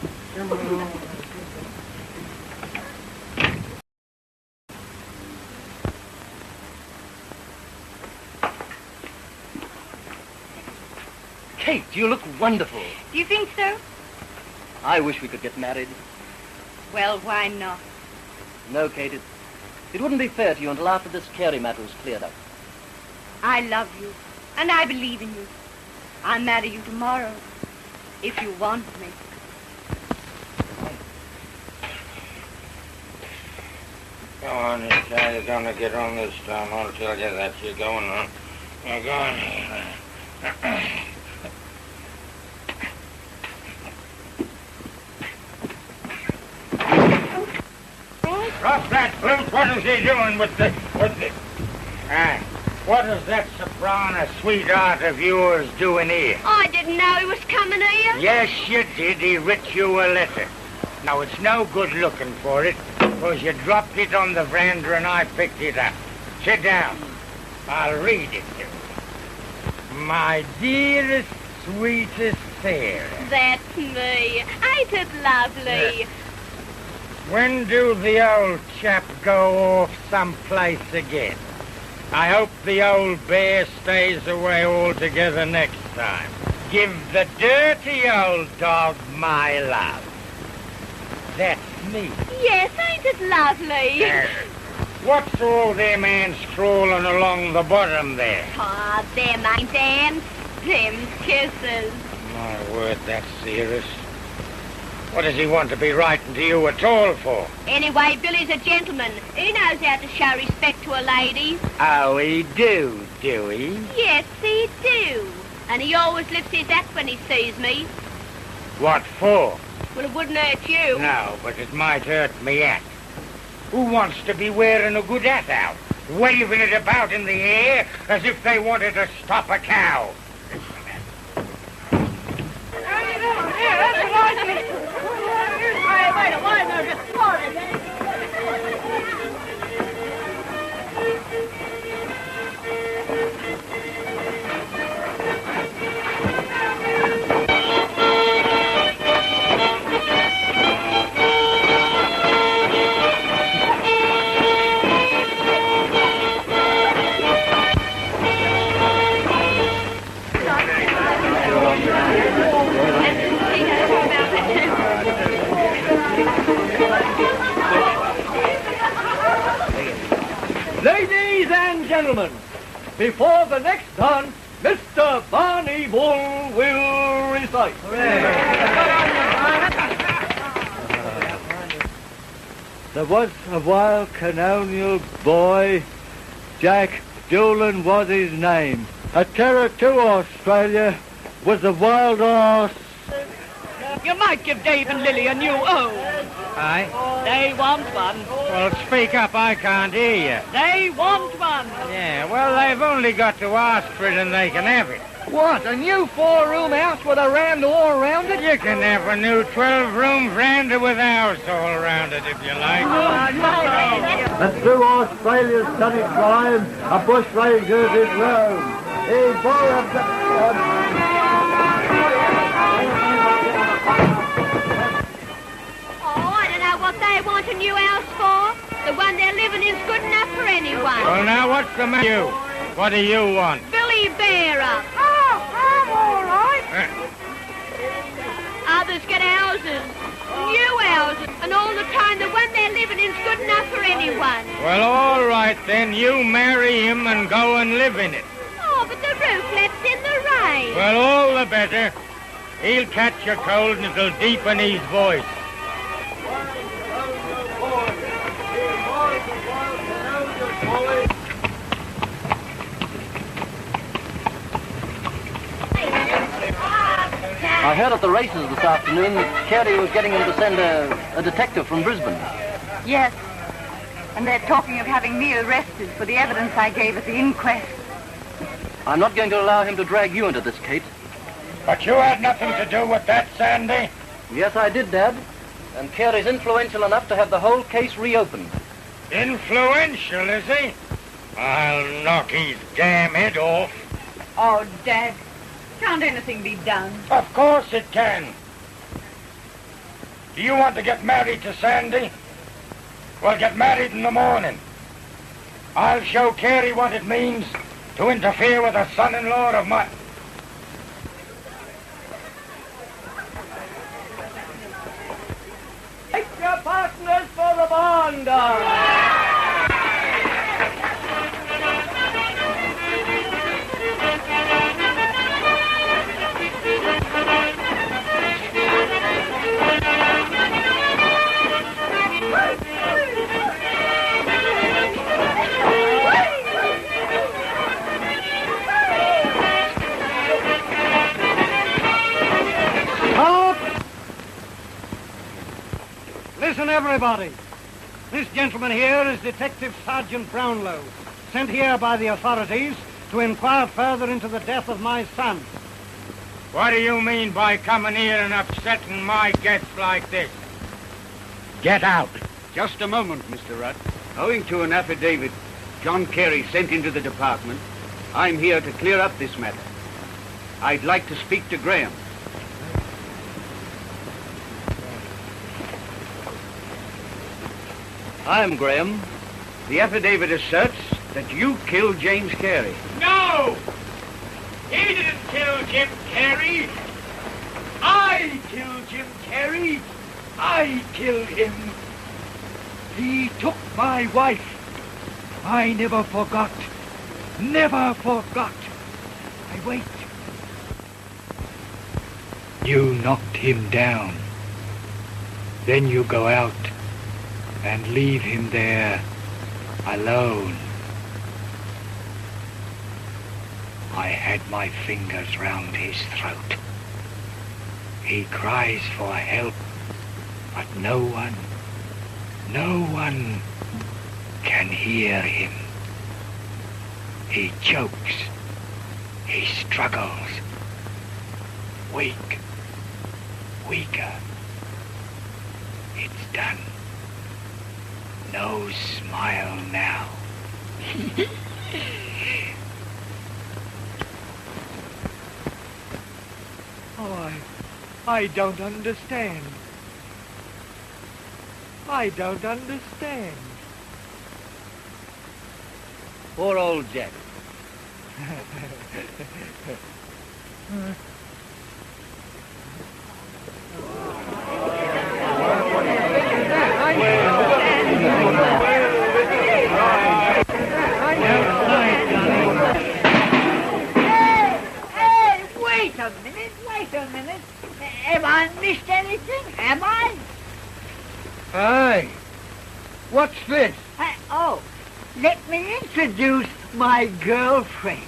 Kate, you look wonderful. Do you think so? I wish we could get married. Well, why not? No, Kate, it wouldn't be fair to you until after this Carey matter was cleared up. I love you, and I believe in you. I'll marry you tomorrow, if you want me. Go on, you say you're going to get on this time. I'll tell you that. You're going on. Now, go on. Drop that flute. What is he doing with the... what is that soprano sweetheart of yours doing here? I didn't know he was coming here. Yes, you did. He writ you a letter. Now, it's no good looking for it, because you dropped it on the veranda and I picked it up. Sit down. I'll read it to you. My dearest, sweetest Sarah. That's me. Ain't it lovely? When do the old chap go off someplace again? I hope the old bear stays away altogether next time. Give the dirty old dog my love. That's me. Yes, ain't it lovely? What's all them ants crawling along the bottom there? Ah, them ain't ants. Them's kisses. My word, that's serious. What does he want to be writing to you at all for? Anyway, Billy's a gentleman. He knows how to show respect to a lady. Oh, he do he? Yes, he do. And he always lifts his hat when he sees me. What for? Well, it wouldn't hurt you. No, but it might hurt me hat. Who wants to be wearing a good hat out? Waving it about in the air as if they wanted to stop a cow. Ladies and gentlemen, before the next dance, Mr. Barney Bull will recite. There was a wild colonial boy, Jack Duggan was his name. A terror to Australia was a wild horse. You might give Dave and Lily a new O. Aye? They want one. Well, speak up, I can't hear you. They want one. Yeah, well, they've only got to ask for it and they can have it. What, a new 4-room house with a veranda all around it? You can have a new 12-room veranda with a house all around it if you like. And through Australia's sunny clime, a bush ranger did roam. He bore What they want a new house for? The one they're living in's good enough for anyone. Well, now, what's the matter with you? What do you want? Billy Bearer. Oh, I'm all right. Others get houses, new houses, and all the time the one they're living in's good enough for anyone. Well, all right, then. You marry him and go and live in it. Oh, but the roof lets in the rain. Well, all the better. He'll catch your cold and it'll deepen his voice. I heard at the races this afternoon that Carey was getting him to send a detective from Brisbane. Yes. And they're talking of having me arrested for the evidence I gave at the inquest. I'm not going to allow him to drag you into this, Kate. But you had nothing to do with that, Sandy. Yes, I did, Dad. And Carey's influential enough to have the whole case reopened. Influential, is he? I'll knock his damn head off. Oh, Dad, can't anything be done? Of course it can. Do you want to get married to Sandy? Well, get married in the morning. I'll show Carey what it means to interfere with a son-in-law of mine. thunder! Listen, everybody. This gentleman here is Detective Sergeant Brownlow, sent here by the authorities to inquire further into the death of my son. What do you mean by coming here and upsetting my guests like this? Get out. Just a moment, Mr. Rudd. Owing to an affidavit John Carey sent into the department, I'm here to clear up this matter. I'd like to speak to Graham. I'm Graham. The affidavit asserts that you killed James Carey. No! He didn't kill Jim Carey. I killed Jim Carey. I killed him. He took my wife. I never forgot. Never forgot. I wait. You knocked him down. Then you go out and leave him there alone. I had my fingers round his throat. He cries for help, but no one can hear him. He chokes. He struggles. Weaker. It's done. No smile now. Oh, I don't understand. I don't understand. Poor old Jack. Wait a minute. Have I missed anything? Have I? Aye. What's this? Let me introduce my girlfriend.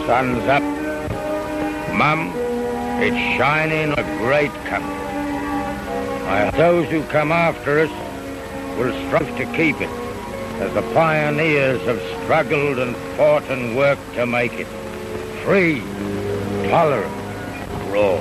Sun's up. Mum, it's shining a great country. Those who come after us will strive to keep it, as the pioneers have struggled and fought and worked to make it free, tolerant, raw.